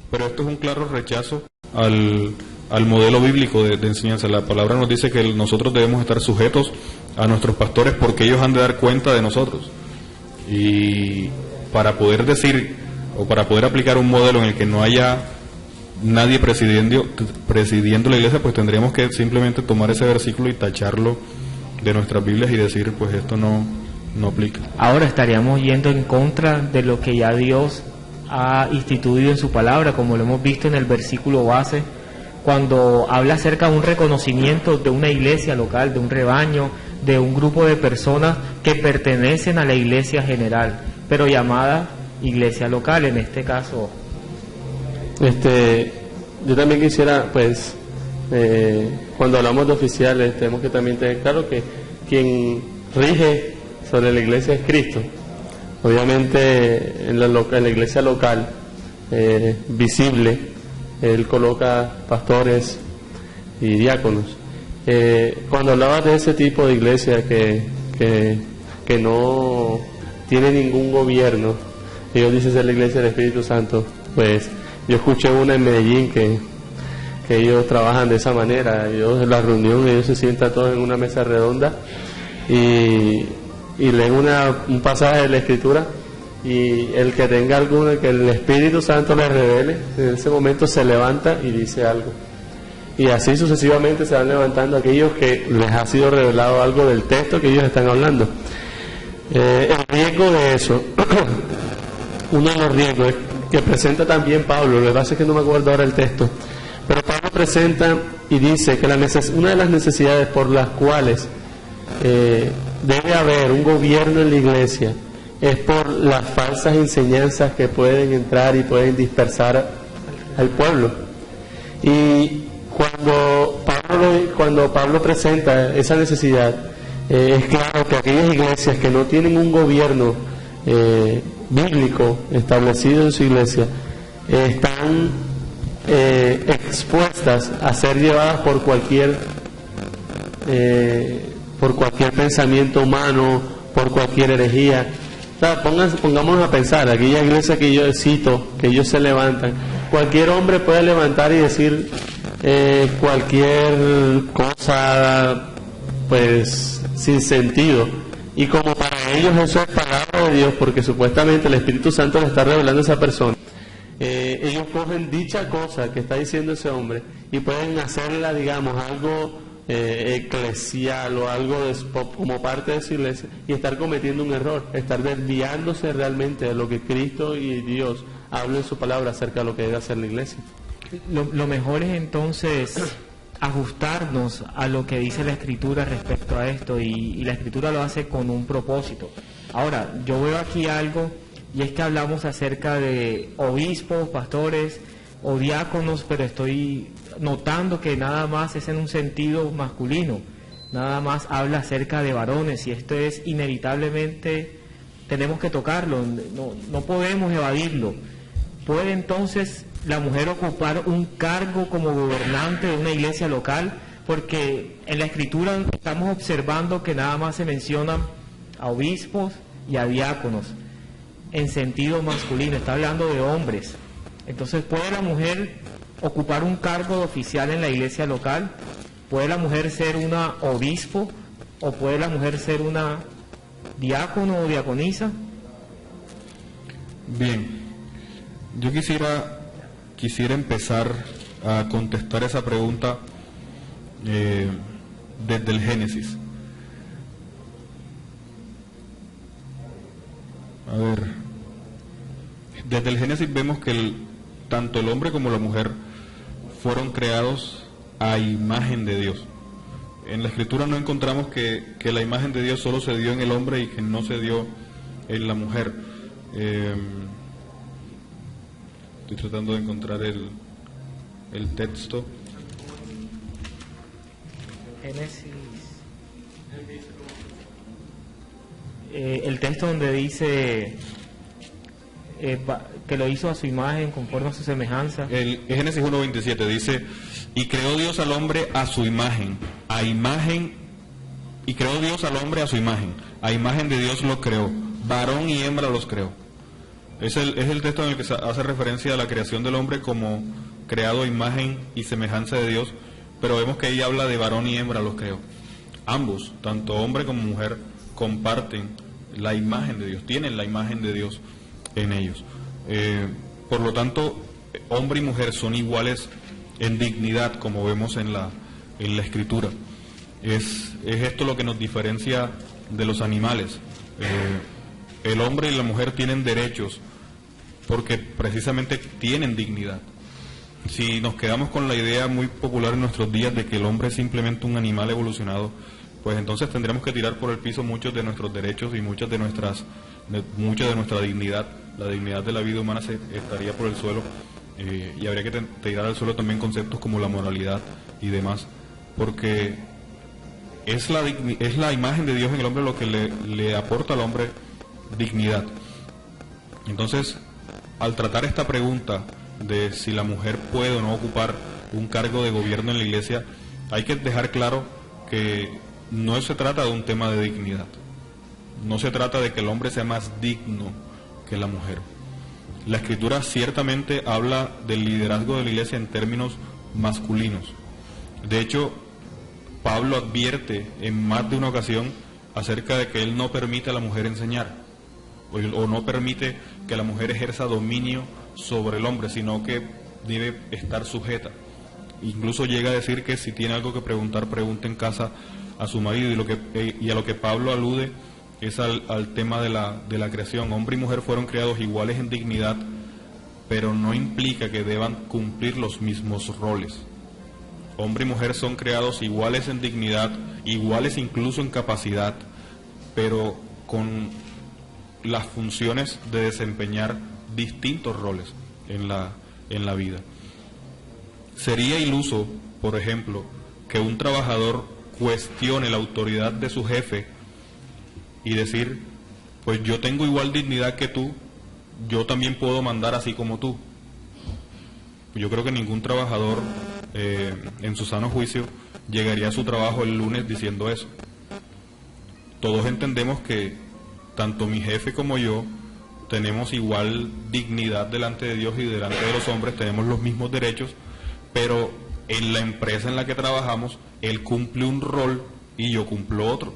Pero esto es un claro rechazo al modelo bíblico de enseñanza. La palabra nos dice que nosotros debemos estar sujetos a nuestros pastores porque ellos han de dar cuenta de nosotros. Y para poder decir, o para poder aplicar un modelo en el que no haya nadie presidiendo la iglesia, pues tendríamos que simplemente tomar ese versículo y tacharlo de nuestras Biblias y decir, pues esto no aplica. Ahora estaríamos yendo en contra de lo que ya Dios ha instituido en su palabra, como lo hemos visto en el versículo base, cuando habla acerca de un reconocimiento de una iglesia local, de un rebaño, de un grupo de personas que pertenecen a la iglesia general, pero llamada iglesia local en este caso. Yo también quisiera, pues, cuando hablamos de oficiales, tenemos que también tener claro que quien rige sobre la iglesia es Cristo. Obviamente en la iglesia local, visible, Él coloca pastores y diáconos. Cuando hablabas de ese tipo de iglesia que no tiene ningún gobierno, ellos dicen ser la iglesia del Espíritu Santo, pues yo escuché una en Medellín que ellos trabajan de esa manera. Ellos en la reunión, ellos se sientan todos en una mesa redonda y y leen un pasaje de la Escritura, y el que tenga alguno, que el Espíritu Santo les revele, en ese momento se levanta y dice algo. Y así sucesivamente se van levantando aquellos que les ha sido revelado algo del texto que ellos están hablando. El riesgo de eso, uno de los riesgos que presenta también Pablo, lo que pasa es que no me acuerdo ahora el texto, pero Pablo presenta y dice que una de las necesidades por las cuales debe haber un gobierno en la iglesia es por las falsas enseñanzas que pueden entrar y pueden dispersar al pueblo. Y cuando Pablo presenta esa necesidad, es claro que aquellas iglesias que no tienen un gobierno bíblico establecido en su iglesia están expuestas a ser llevadas por cualquier pensamiento humano, por cualquier herejía. O sea, pongámonos a pensar, aquella iglesia que yo cito, que ellos se levantan, cualquier hombre puede levantar y decir cualquier cosa pues sin sentido, y como para ellos eso es palabra de Dios, porque supuestamente el Espíritu Santo le está revelando a esa persona, ellos cogen dicha cosa que está diciendo ese hombre y pueden hacerla, digamos, algo eclesial o algo como parte de su iglesia, y estar cometiendo un error, estar desviándose realmente de lo que Cristo y Dios hablan en su palabra acerca de lo que debe hacer la iglesia. Lo mejor es entonces ajustarnos a lo que dice la Escritura respecto a esto, y la Escritura lo hace con un propósito. Ahora, yo veo aquí algo, y es que hablamos acerca de obispos, pastores o diáconos, pero estoy notando que nada más es en un sentido masculino, nada más habla acerca de varones, y esto es inevitablemente, tenemos que tocarlo, no podemos evadirlo. ¿Puede entonces la mujer ocupar un cargo como gobernante de una iglesia local? Porque en la Escritura estamos observando que nada más se mencionan a obispos y a diáconos en sentido masculino, está hablando de hombres. Entonces, ¿puede la mujer ocupar un cargo de oficial en la iglesia local? ¿Puede la mujer ser una obispo? ¿O puede la mujer ser una diácono o diaconisa? Bien, yo quisiera empezar a contestar esa pregunta desde el Génesis. A ver, desde el Génesis vemos que tanto el hombre como la mujer fueron creados a imagen de Dios. En la Escritura no encontramos que la imagen de Dios solo se dio en el hombre y que no se dio en la mujer. Estoy tratando de encontrar el texto. Génesis. El texto donde dice que lo hizo a su imagen, conforme a su semejanza. El Génesis 1:27 dice: y creó Dios al hombre a su imagen, y creó Dios al hombre a su imagen, a imagen de Dios lo creó, varón y hembra los creó. Es el texto en el que se hace referencia a la creación del hombre como creado a imagen y semejanza de Dios, pero vemos que ahí habla de varón y hembra los creó. Ambos, tanto hombre como mujer, comparten la imagen de Dios, tienen la imagen de Dios en ellos. Por lo tanto, hombre y mujer son iguales en dignidad, como vemos en la Escritura. Es esto lo que nos diferencia de los animales. El hombre y la mujer tienen derechos porque precisamente tienen dignidad. Si nos quedamos con la idea muy popular en nuestros días de que el hombre es simplemente un animal evolucionado, pues entonces tendríamos que tirar por el piso muchos de nuestros derechos y mucha de nuestra dignidad. La dignidad de la vida humana se estaría por el suelo, y habría que tirar al suelo también conceptos como la moralidad y demás, porque es la imagen de Dios en el hombre lo que le aporta al hombre dignidad. Entonces, al tratar esta pregunta de si la mujer puede o no ocupar un cargo de gobierno en la iglesia, hay que dejar claro que no se trata de un tema de dignidad. No se trata de que el hombre sea más digno que la mujer. La Escritura ciertamente habla del liderazgo de la iglesia en términos masculinos. De hecho, Pablo advierte en más de una ocasión acerca de que él no permite a la mujer enseñar, o no permite que la mujer ejerza dominio sobre el hombre, sino que debe estar sujeta. Incluso llega a decir que si tiene algo que preguntar, pregunte en casa a su marido, y a lo que Pablo alude es al tema de la creación. Hombre y mujer fueron creados iguales en dignidad, pero no implica que deban cumplir los mismos roles. Hombre y mujer son creados iguales en dignidad, iguales incluso en capacidad, pero con las funciones de desempeñar distintos roles en la vida. Sería iluso, por ejemplo, que un trabajador cuestione la autoridad de su jefe y decir, pues yo tengo igual dignidad que tú, yo también puedo mandar así como tú. Yo creo que ningún trabajador en su sano juicio llegaría a su trabajo el lunes diciendo eso. Todos entendemos que tanto mi jefe como yo tenemos igual dignidad delante de Dios y delante de los hombres, tenemos los mismos derechos, pero en la empresa en la que trabajamos, él cumple un rol y yo cumplo otro.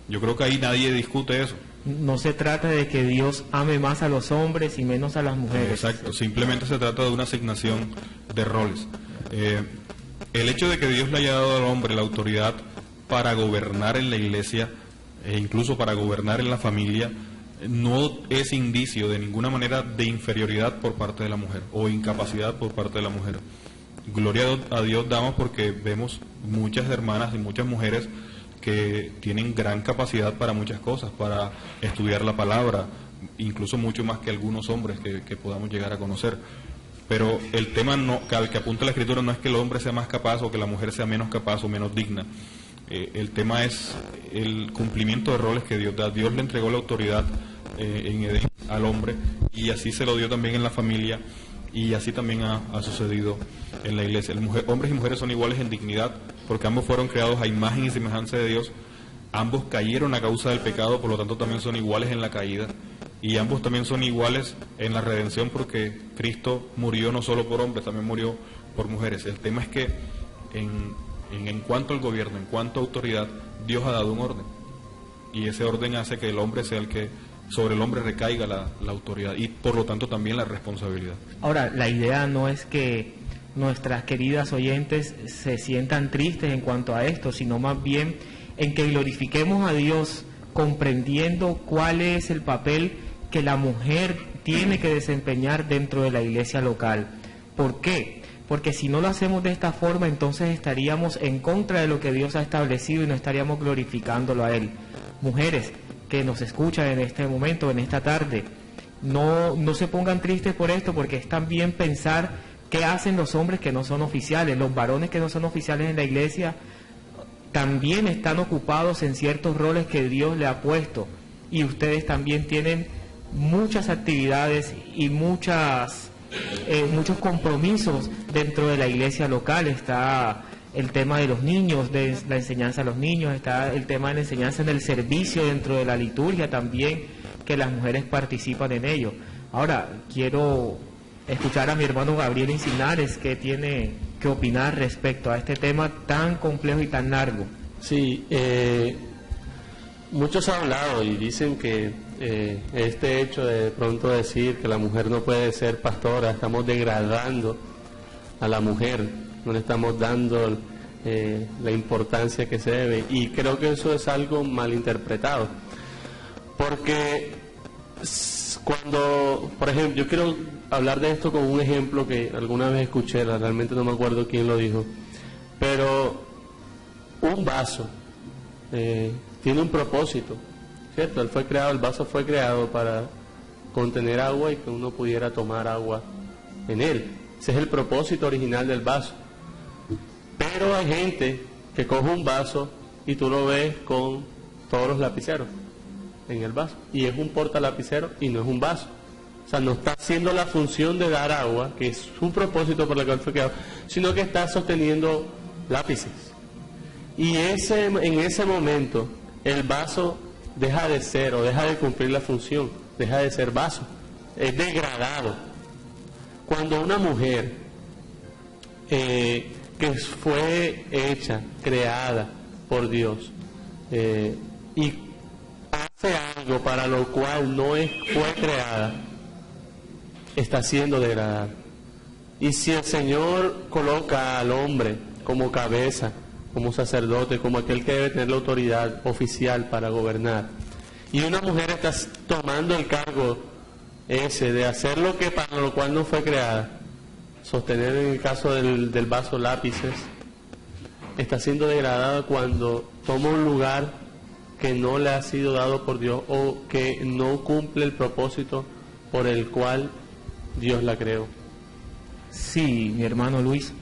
Yo creo que ahí nadie discute eso. No se trata de que Dios ame más a los hombres y menos a las mujeres. Exacto, simplemente se trata de una asignación de roles. El hecho de que Dios le haya dado al hombre la autoridad para gobernar en la iglesia e incluso para gobernar en la familia no es indicio de ninguna manera de inferioridad por parte de la mujer o incapacidad por parte de la mujer. Gloria a Dios damos porque vemos muchas hermanas y muchas mujeres que tienen gran capacidad para muchas cosas, para estudiar la palabra, incluso mucho más que algunos hombres que podamos llegar a conocer. Pero el tema al que apunta la Escritura no es que el hombre sea más capaz o que la mujer sea menos capaz o menos digna. El tema es el cumplimiento de roles que Dios da. Dios le entregó la autoridad en Edén al hombre y así se lo dio también en la familia y así también ha sucedido en la iglesia. Hombres y mujeres son iguales en dignidad porque ambos fueron creados a imagen y semejanza de Dios. Ambos cayeron a causa del pecado, por lo tanto también son iguales en la caída. Y ambos también son iguales en la redención porque Cristo murió no solo por hombres, también murió por mujeres. El tema es que en cuanto al gobierno, en cuanto a autoridad, Dios ha dado un orden. Y ese orden hace que el hombre sea el que sobre el hombre recaiga la autoridad y por lo tanto también la responsabilidad. Ahora, la idea no es que nuestras queridas oyentes se sientan tristes en cuanto a esto, sino más bien en que glorifiquemos a Dios comprendiendo cuál es el papel que la mujer tiene que desempeñar dentro de la iglesia local. ¿Por qué? Porque si no lo hacemos de esta forma, entonces estaríamos en contra de lo que Dios ha establecido y no estaríamos glorificándolo a Él. Mujeres que nos escuchan en este momento, en esta tarde, no se pongan tristes por esto, porque es también pensar qué hacen los hombres que no son oficiales. Los varones que no son oficiales en la iglesia también están ocupados en ciertos roles que Dios le ha puesto, y ustedes también tienen muchas actividades y muchos compromisos dentro de la iglesia local. Está el tema de los niños, de la enseñanza a los niños, está el tema de la enseñanza en el servicio dentro de la liturgia también, que las mujeres participan en ello. Ahora, quiero escuchar a mi hermano Gabriel Encinares, que tiene que opinar respecto a este tema tan complejo y tan largo. Sí, muchos han hablado y dicen que este hecho de pronto decir que la mujer no puede ser pastora, estamos degradando a la mujer, no le estamos dando la importancia que se debe, y creo que eso es algo malinterpretado, porque cuando, por ejemplo, yo quiero hablar de esto con un ejemplo que alguna vez escuché, realmente no me acuerdo quién lo dijo, pero un vaso tiene un propósito, ¿cierto? El vaso fue creado para contener agua y que uno pudiera tomar agua en él. Ese es el propósito original del vaso. Pero hay gente que coge un vaso y tú lo ves con todos los lapiceros en el vaso, y es un portalapicero y no es un vaso. O sea, no está haciendo la función de dar agua, que es un propósito por el cual fue creado, sino que está sosteniendo lápices. Y en ese momento el vaso deja de ser o deja de cumplir la función, deja de ser vaso, es degradado. Cuando una mujer que fue hecha, creada por Dios, y hace algo para lo cual fue creada, está siendo degradada. Y si el Señor coloca al hombre como cabeza, como sacerdote, como aquel que debe tener la autoridad oficial para gobernar, y una mujer está tomando el cargo ese de hacer lo que para lo cual no fue creada, sostener en el caso del vaso lápices, está siendo degradada cuando toma un lugar que no le ha sido dado por Dios o que no cumple el propósito por el cual Dios la creó. Sí, mi hermano Luis.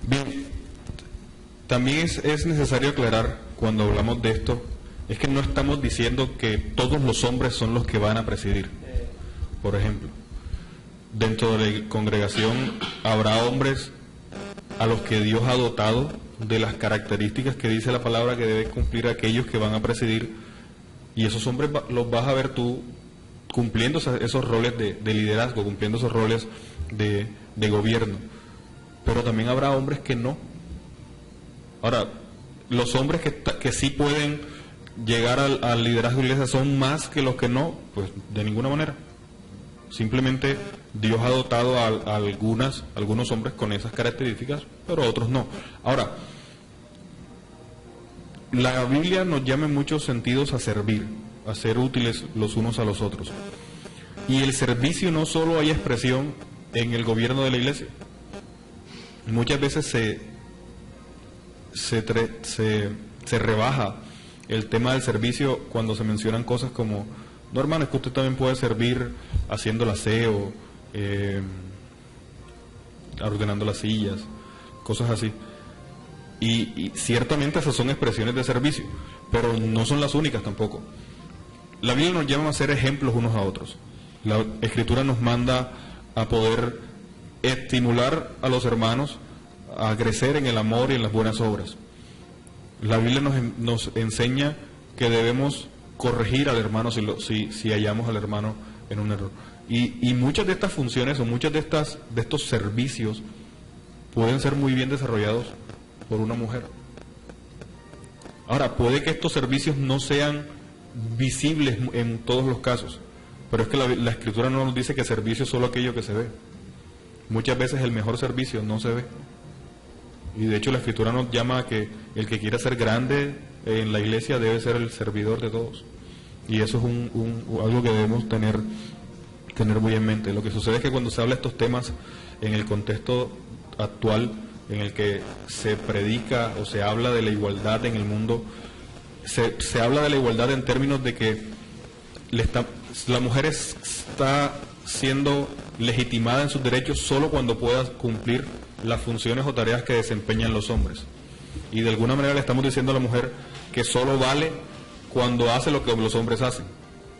Bien, también es necesario aclarar cuando hablamos de esto, es que no estamos diciendo que todos los hombres son los que van a presidir. Por ejemplo, dentro de la congregación habrá hombres a los que Dios ha dotado de las características que dice la palabra que deben cumplir aquellos que van a presidir, y esos hombres los vas a ver tú cumpliendo esos roles de liderazgo, cumpliendo esos roles de gobierno. Pero también habrá hombres que no. Ahora, los hombres que sí pueden llegar al liderazgo de la iglesia son más que los que no, pues de ninguna manera. Simplemente Dios ha dotado a algunos hombres con esas características, pero otros no. Ahora, la Biblia nos llama en muchos sentidos a servir, a ser útiles los unos a los otros. Y el servicio no solo hay expresión en el gobierno de la iglesia. Muchas veces se rebaja el tema del servicio cuando se mencionan cosas como: no, hermano, es que usted también puede servir haciendo el aseo, ordenando las sillas, cosas así. Y ciertamente esas son expresiones de servicio, pero no son las únicas tampoco. La Biblia nos llama a ser ejemplos unos a otros. La Escritura nos manda a poder estimular a los hermanos a crecer en el amor y en las buenas obras. La Biblia nos enseña que debemos corregir al hermano si hallamos al hermano en un error. Y muchas de estas funciones o muchos de estos servicios pueden ser muy bien desarrollados por una mujer. Ahora, puede que estos servicios no sean visibles en todos los casos, pero es que la Escritura no nos dice que servicio es solo aquello que se ve. Muchas veces el mejor servicio no se ve. Y de hecho la Escritura nos llama a que el que quiera ser grande en la iglesia debe ser el servidor de todos. Y eso es algo que debemos tener muy en mente. Lo que sucede es que cuando se habla de estos temas en el contexto actual, en el que se predica o se habla de la igualdad en el mundo, se habla de la igualdad en términos de que la mujer está siendo legitimada en sus derechos solo cuando pueda cumplir las funciones o tareas que desempeñan los hombres. Y de alguna manera le estamos diciendo a la mujer que solo vale cuando hace lo que los hombres hacen,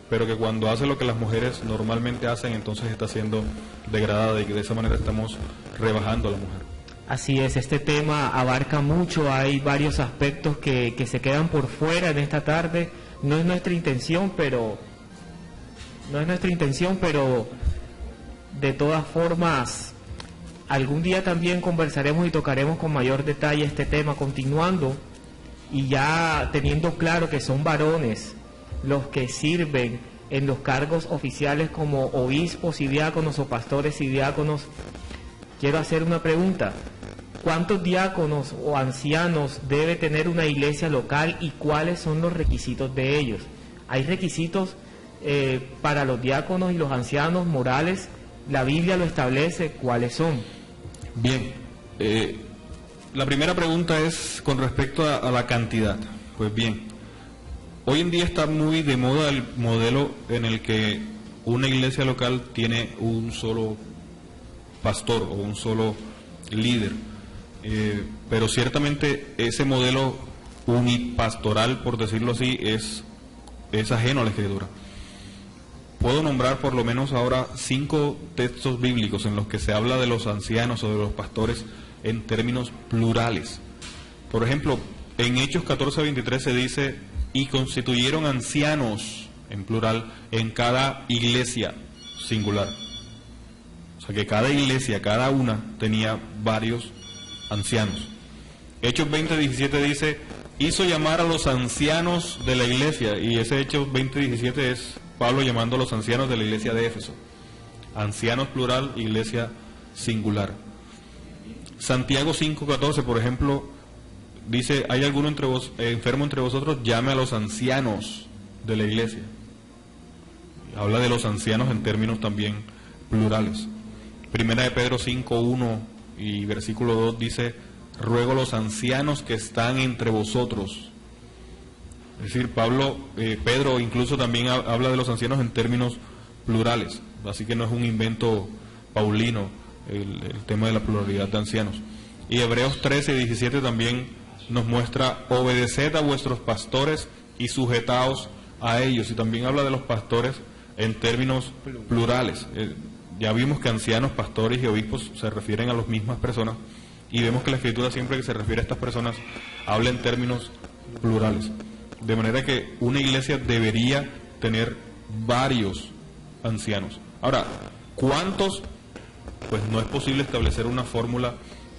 pero que cuando hace lo que las mujeres normalmente hacen, entonces está siendo degradada, y que de esa manera estamos rebajando a la mujer. Así es, este tema abarca mucho, hay varios aspectos que se quedan por fuera en esta tarde. No es nuestra intención, pero de todas formas, algún día también conversaremos y tocaremos con mayor detalle este tema, continuando y ya teniendo claro que son varones los que sirven en los cargos oficiales como obispos y diáconos o pastores y diáconos. Quiero hacer una pregunta: ¿cuántos diáconos o ancianos debe tener una iglesia local y cuáles son los requisitos de ellos? ¿Hay requisitos para los diáconos y los ancianos morales? ¿La Biblia lo establece? ¿Cuáles son? Bien, la primera pregunta es con respecto a la cantidad. Pues bien, hoy en día está muy de moda el modelo en el que una iglesia local tiene un solo pastor o un solo líder, pero ciertamente ese modelo unipastoral, por decirlo así, es ajeno a la Escritura. Puedo nombrar por lo menos ahora 5 textos bíblicos en los que se habla de los ancianos o de los pastores en términos plurales. Por ejemplo, en Hechos 14:23 se dice: y constituyeron ancianos, en plural, en cada iglesia, singular. O sea que cada iglesia, cada una, tenía varios ancianos. Hechos 20:17 dice: hizo llamar a los ancianos de la iglesia, y ese Hechos 20:17 es Pablo llamando a los ancianos de la iglesia de Éfeso. Ancianos plural, iglesia singular. Santiago 5:14, por ejemplo, dice, ¿hay alguno enfermo entre vosotros? Llame a los ancianos de la iglesia. Habla de los ancianos en términos también plurales. Primera de Pedro 5:1 y versículo 2 dice, ruego a los ancianos que están entre vosotros. Es decir, Pedro incluso también habla de los ancianos en términos plurales, así que no es un invento paulino el tema de la pluralidad de ancianos. Y Hebreos 13:17 también nos muestra, obedeced a vuestros pastores y sujetaos a ellos, y también habla de los pastores en términos plurales. Ya vimos que ancianos, pastores y obispos se refieren a las mismas personas, y vemos que la Escritura siempre que se refiere a estas personas habla en términos plurales. De manera que una iglesia debería tener varios ancianos. Ahora, ¿cuántos? Pues no es posible establecer una fórmula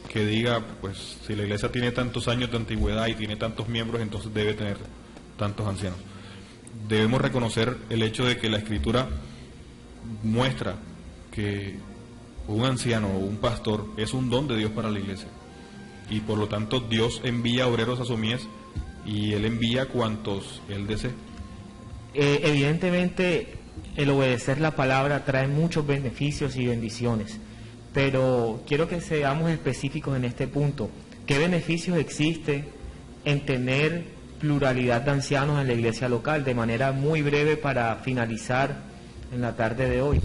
que diga, pues si la iglesia tiene tantos años de antigüedad y tiene tantos miembros, entonces debe tener tantos ancianos. Debemos reconocer el hecho de que la Escritura muestra que un anciano o un pastor es un don de Dios para la iglesia, y por lo tanto Dios envía obreros a su mies, y Él envía cuantos Él desee. Evidentemente el obedecer la palabra trae muchos beneficios y bendiciones, pero quiero que seamos específicos en este punto. ¿Qué beneficios existe en tener pluralidad de ancianos en la iglesia local? De manera muy breve para finalizar en la tarde de hoy.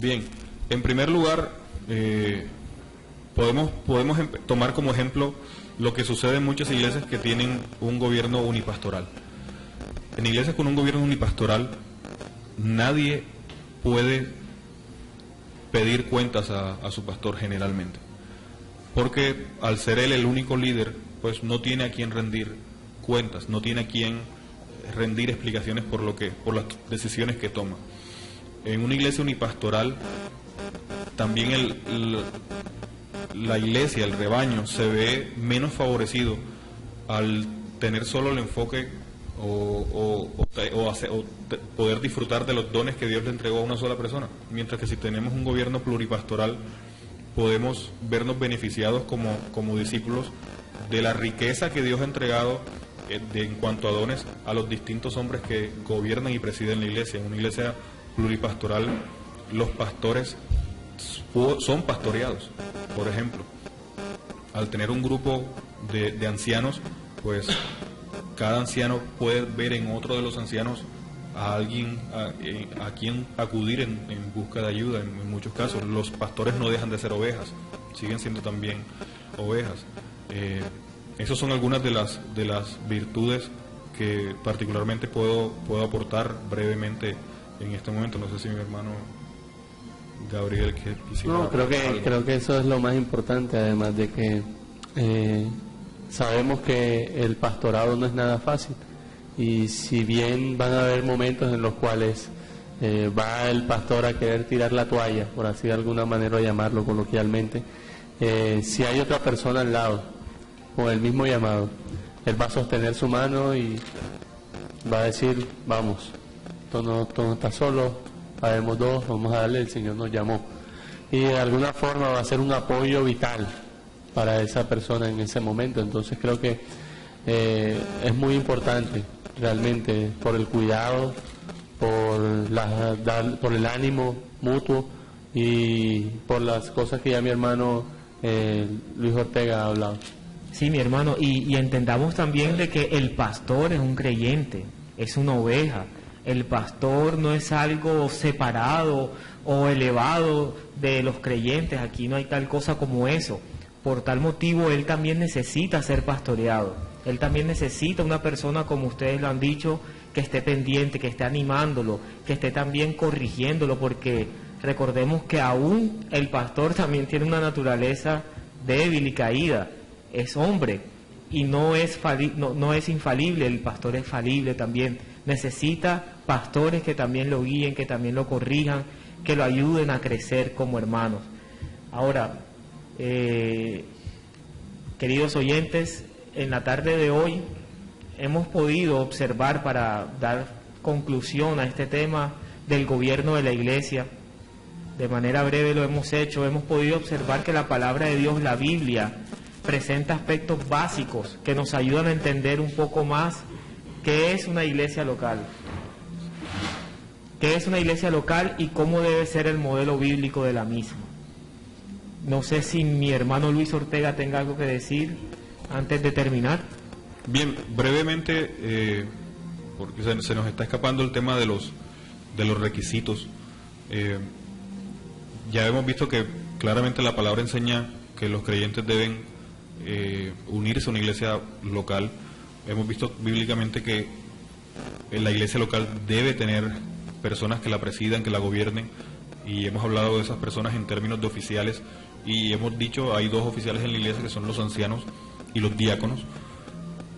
Bien, en primer lugar, podemos tomar como ejemplo lo que sucede en muchas iglesias que tienen un gobierno unipastoral. En iglesias con un gobierno unipastoral, nadie puede pedir cuentas a su pastor generalmente, porque al ser él el único líder, pues no tiene a quien rendir cuentas, no tiene a quien rendir explicaciones por las decisiones que toma. En una iglesia unipastoral, también la iglesia, el rebaño, se ve menos favorecido al tener solo el enfoque o poder disfrutar de los dones que Dios le entregó a una sola persona, mientras que si tenemos un gobierno pluripastoral podemos vernos beneficiados como discípulos de la riqueza que Dios ha entregado en cuanto a dones a los distintos hombres que gobiernan y presiden la iglesia. En una iglesia pluripastoral los pastores son pastoreados. Por ejemplo, al tener un grupo de ancianos, pues cada anciano puede ver en otro de los ancianos a alguien a quien acudir en busca de ayuda. En muchos casos los pastores no dejan de ser ovejas, siguen siendo también ovejas. Esas son algunas de las virtudes que particularmente puedo aportar brevemente en este momento. No sé si mi hermano Gabriel quisiera... No, creo que eso es lo más importante, además de que sabemos que el pastorado no es nada fácil, y si bien van a haber momentos en los cuales va el pastor a querer tirar la toalla, por así de alguna manera llamarlo coloquialmente, si hay otra persona al lado con el mismo llamado, él va a sostener su mano y va a decir, vamos, tú no estás solo, habemos dos, vamos a darle, el Señor nos llamó, y de alguna forma va a ser un apoyo vital para esa persona en ese momento. Entonces creo que es muy importante realmente, por el cuidado, por el ánimo mutuo y por las cosas que ya mi hermano Luis Ortega ha hablado. Sí, mi hermano, y entendamos también de que el pastor es un creyente, es una oveja. El pastor no es algo separado o elevado de los creyentes. Aquí no hay tal cosa como eso. Por tal motivo, él también necesita ser pastoreado. Él también necesita una persona, como ustedes lo han dicho, que esté pendiente, que esté animándolo, que esté también corrigiéndolo, porque recordemos que aún el pastor también tiene una naturaleza débil y caída. Es hombre y no es infalible. El pastor es falible también. Necesita pastores que también lo guíen, que también lo corrijan, que lo ayuden a crecer como hermanos. Ahora, queridos oyentes, en la tarde de hoy hemos podido observar, para dar conclusión a este tema del gobierno de la Iglesia, de manera breve lo hemos hecho, hemos podido observar que la palabra de Dios, la Biblia, presenta aspectos básicos que nos ayudan a entender un poco más qué es una iglesia local. ¿Qué es una iglesia local y cómo debe ser el modelo bíblico de la misma? No sé si mi hermano Luis Ortega tenga algo que decir antes de terminar. Bien, brevemente, porque se nos está escapando el tema de los requisitos. Ya hemos visto que claramente la palabra enseña que los creyentes deben unirse a una iglesia local. Hemos visto bíblicamente que la iglesia local debe tener personas que la presidan, que la gobiernen, y hemos hablado de esas personas en términos de oficiales, y hemos dicho, hay dos oficiales en la iglesia que son los ancianos y los diáconos,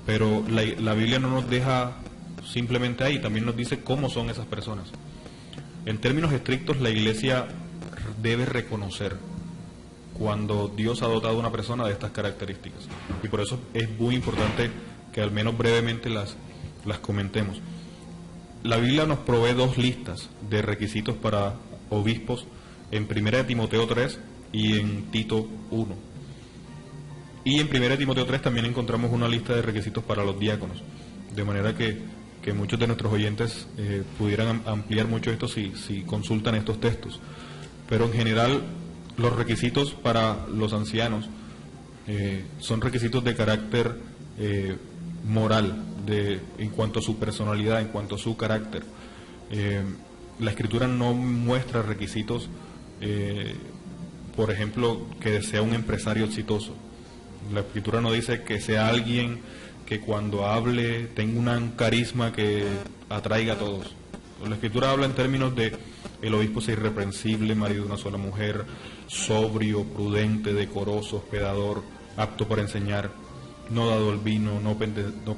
pero la Biblia no nos deja simplemente ahí, también nos dice cómo son esas personas. En términos estrictos, la iglesia debe reconocer cuando Dios ha dotado a una persona de estas características, y por eso es muy importante que al menos brevemente las comentemos. La Biblia nos provee dos listas de requisitos para obispos en 1 Timoteo 3 y en Tito 1. Y en 1 Timoteo 3 también encontramos una lista de requisitos para los diáconos, de manera que muchos de nuestros oyentes pudieran ampliar mucho esto si consultan estos textos. Pero en general los requisitos para los ancianos son requisitos de carácter moral, en cuanto a su personalidad, en cuanto a su carácter. La Escritura no muestra requisitos, por ejemplo, que sea un empresario exitoso. La Escritura no dice que sea alguien que cuando hable tenga un carisma que atraiga a todos. La Escritura habla en términos de el obispo sea irreprensible, marido de una sola mujer, sobrio, prudente, decoroso, hospedador, apto para enseñar, no dado al vino, no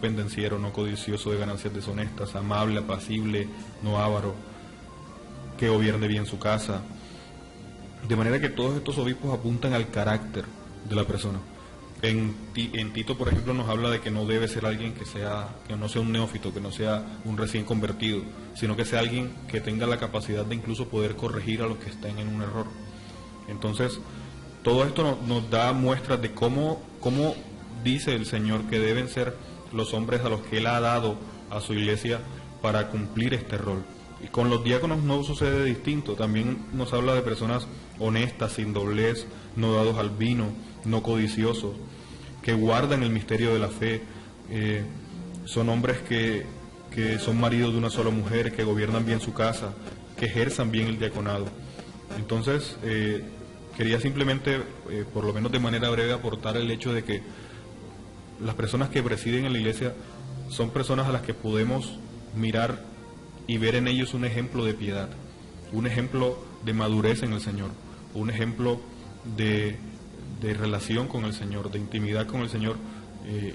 pendenciero, no codicioso de ganancias deshonestas, amable, apacible, no avaro, que gobierne bien su casa. De manera que todos estos obispos apuntan al carácter de la persona. En Tito, por ejemplo, nos habla de que no debe ser alguien que no sea un neófito, que no sea un recién convertido, sino que sea alguien que tenga la capacidad de incluso poder corregir a los que estén en un error. Entonces, todo esto nos da muestras de cómo dice el Señor que deben ser los hombres a los que Él ha dado a su iglesia para cumplir este rol. Y con los diáconos no sucede distinto, también nos habla de personas honestas, sin doblez, no dados al vino, no codiciosos, que guardan el misterio de la fe, son hombres que son maridos de una sola mujer, que gobiernan bien su casa, que ejerzan bien el diaconado. Entonces, quería simplemente, por lo menos de manera breve, aportar el hecho de que las personas que presiden en la iglesia son personas a las que podemos mirar y ver en ellos un ejemplo de piedad, un ejemplo de madurez en el Señor, un ejemplo de relación con el Señor, de intimidad con el Señor,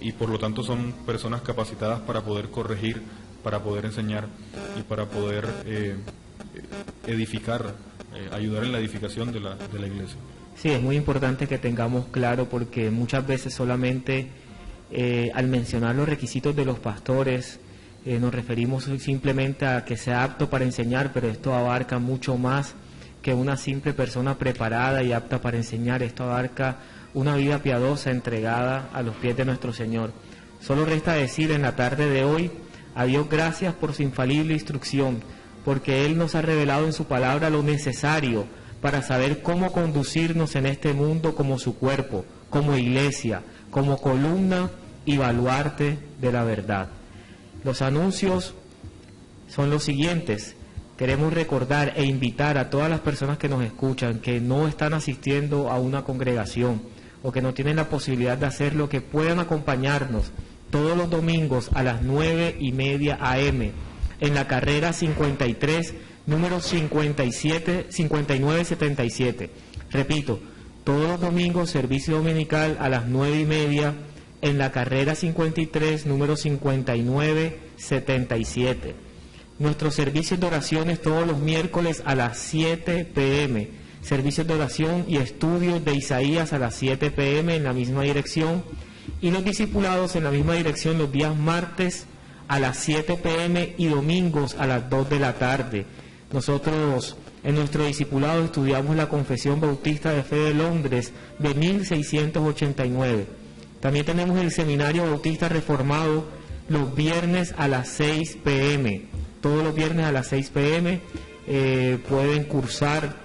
y por lo tanto son personas capacitadas para poder corregir, para poder enseñar y para poder edificar, ayudar en la edificación de la iglesia. Sí, es muy importante que tengamos claro, porque muchas veces solamente al mencionar los requisitos de los pastores nos referimos simplemente a que sea apto para enseñar, pero esto abarca mucho más que una simple persona preparada y apta para enseñar. Esto abarca una vida piadosa entregada a los pies de nuestro Señor. Solo resta decir en la tarde de hoy a Dios gracias por su infalible instrucción, porque Él nos ha revelado en su palabra lo necesario para saber cómo conducirnos en este mundo como su cuerpo, como iglesia, como columna y baluarte de la verdad. Los anuncios son los siguientes. Queremos recordar e invitar a todas las personas que nos escuchan, que no están asistiendo a una congregación o que no tienen la posibilidad de hacerlo, que puedan acompañarnos todos los domingos a las 9:30 a.m. en la carrera 53, número 5977. Repito, todos los domingos servicio dominical a las 9:30 en la carrera 53, número 5977. Nuestros servicios de oraciones todos los miércoles a las 7 p.m. Servicios de oración y estudios de Isaías a las 7 p.m. en la misma dirección. y los discipulados en la misma dirección los días martes a las 7 p.m. y domingos a las 2 de la tarde. Nosotros en nuestro discipulado estudiamos la Confesión Bautista de Fe de Londres de 1689. También tenemos el Seminario Bautista Reformado los viernes a las 6 p.m. Todos los viernes a las 6 p.m. Pueden cursar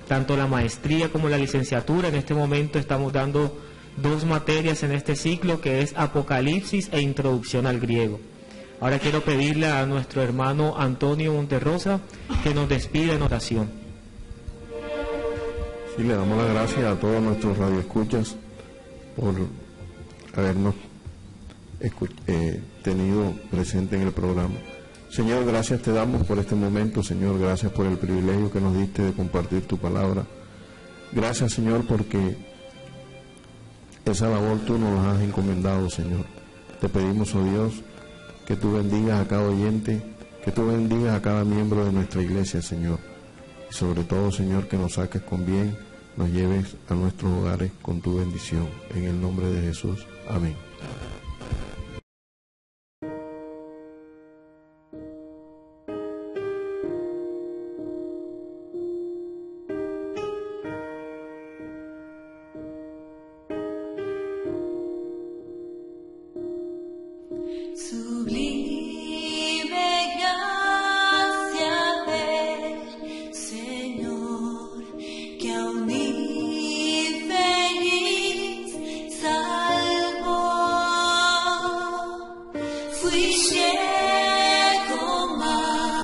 tanto la maestría como la licenciatura. En este momento estamos dando 2 materias en este ciclo, que es Apocalipsis e Introducción al Griego. Ahora quiero pedirle a nuestro hermano Antonio Monterrosa que nos despida en oración. Sí, le damos las gracias a todos nuestros radioescuchas por habernos tenido presente en el programa. Señor, gracias te damos por este momento, Señor, gracias por el privilegio que nos diste de compartir tu palabra. Gracias, Señor, porque esa labor tú nos la has encomendado, Señor. Te pedimos, oh Dios, que tú bendigas a cada oyente, que tú bendigas a cada miembro de nuestra iglesia, Señor. Y sobre todo, Señor, que nos saques con bien, nos lleves a nuestros hogares con tu bendición. En el nombre de Jesús. Amén.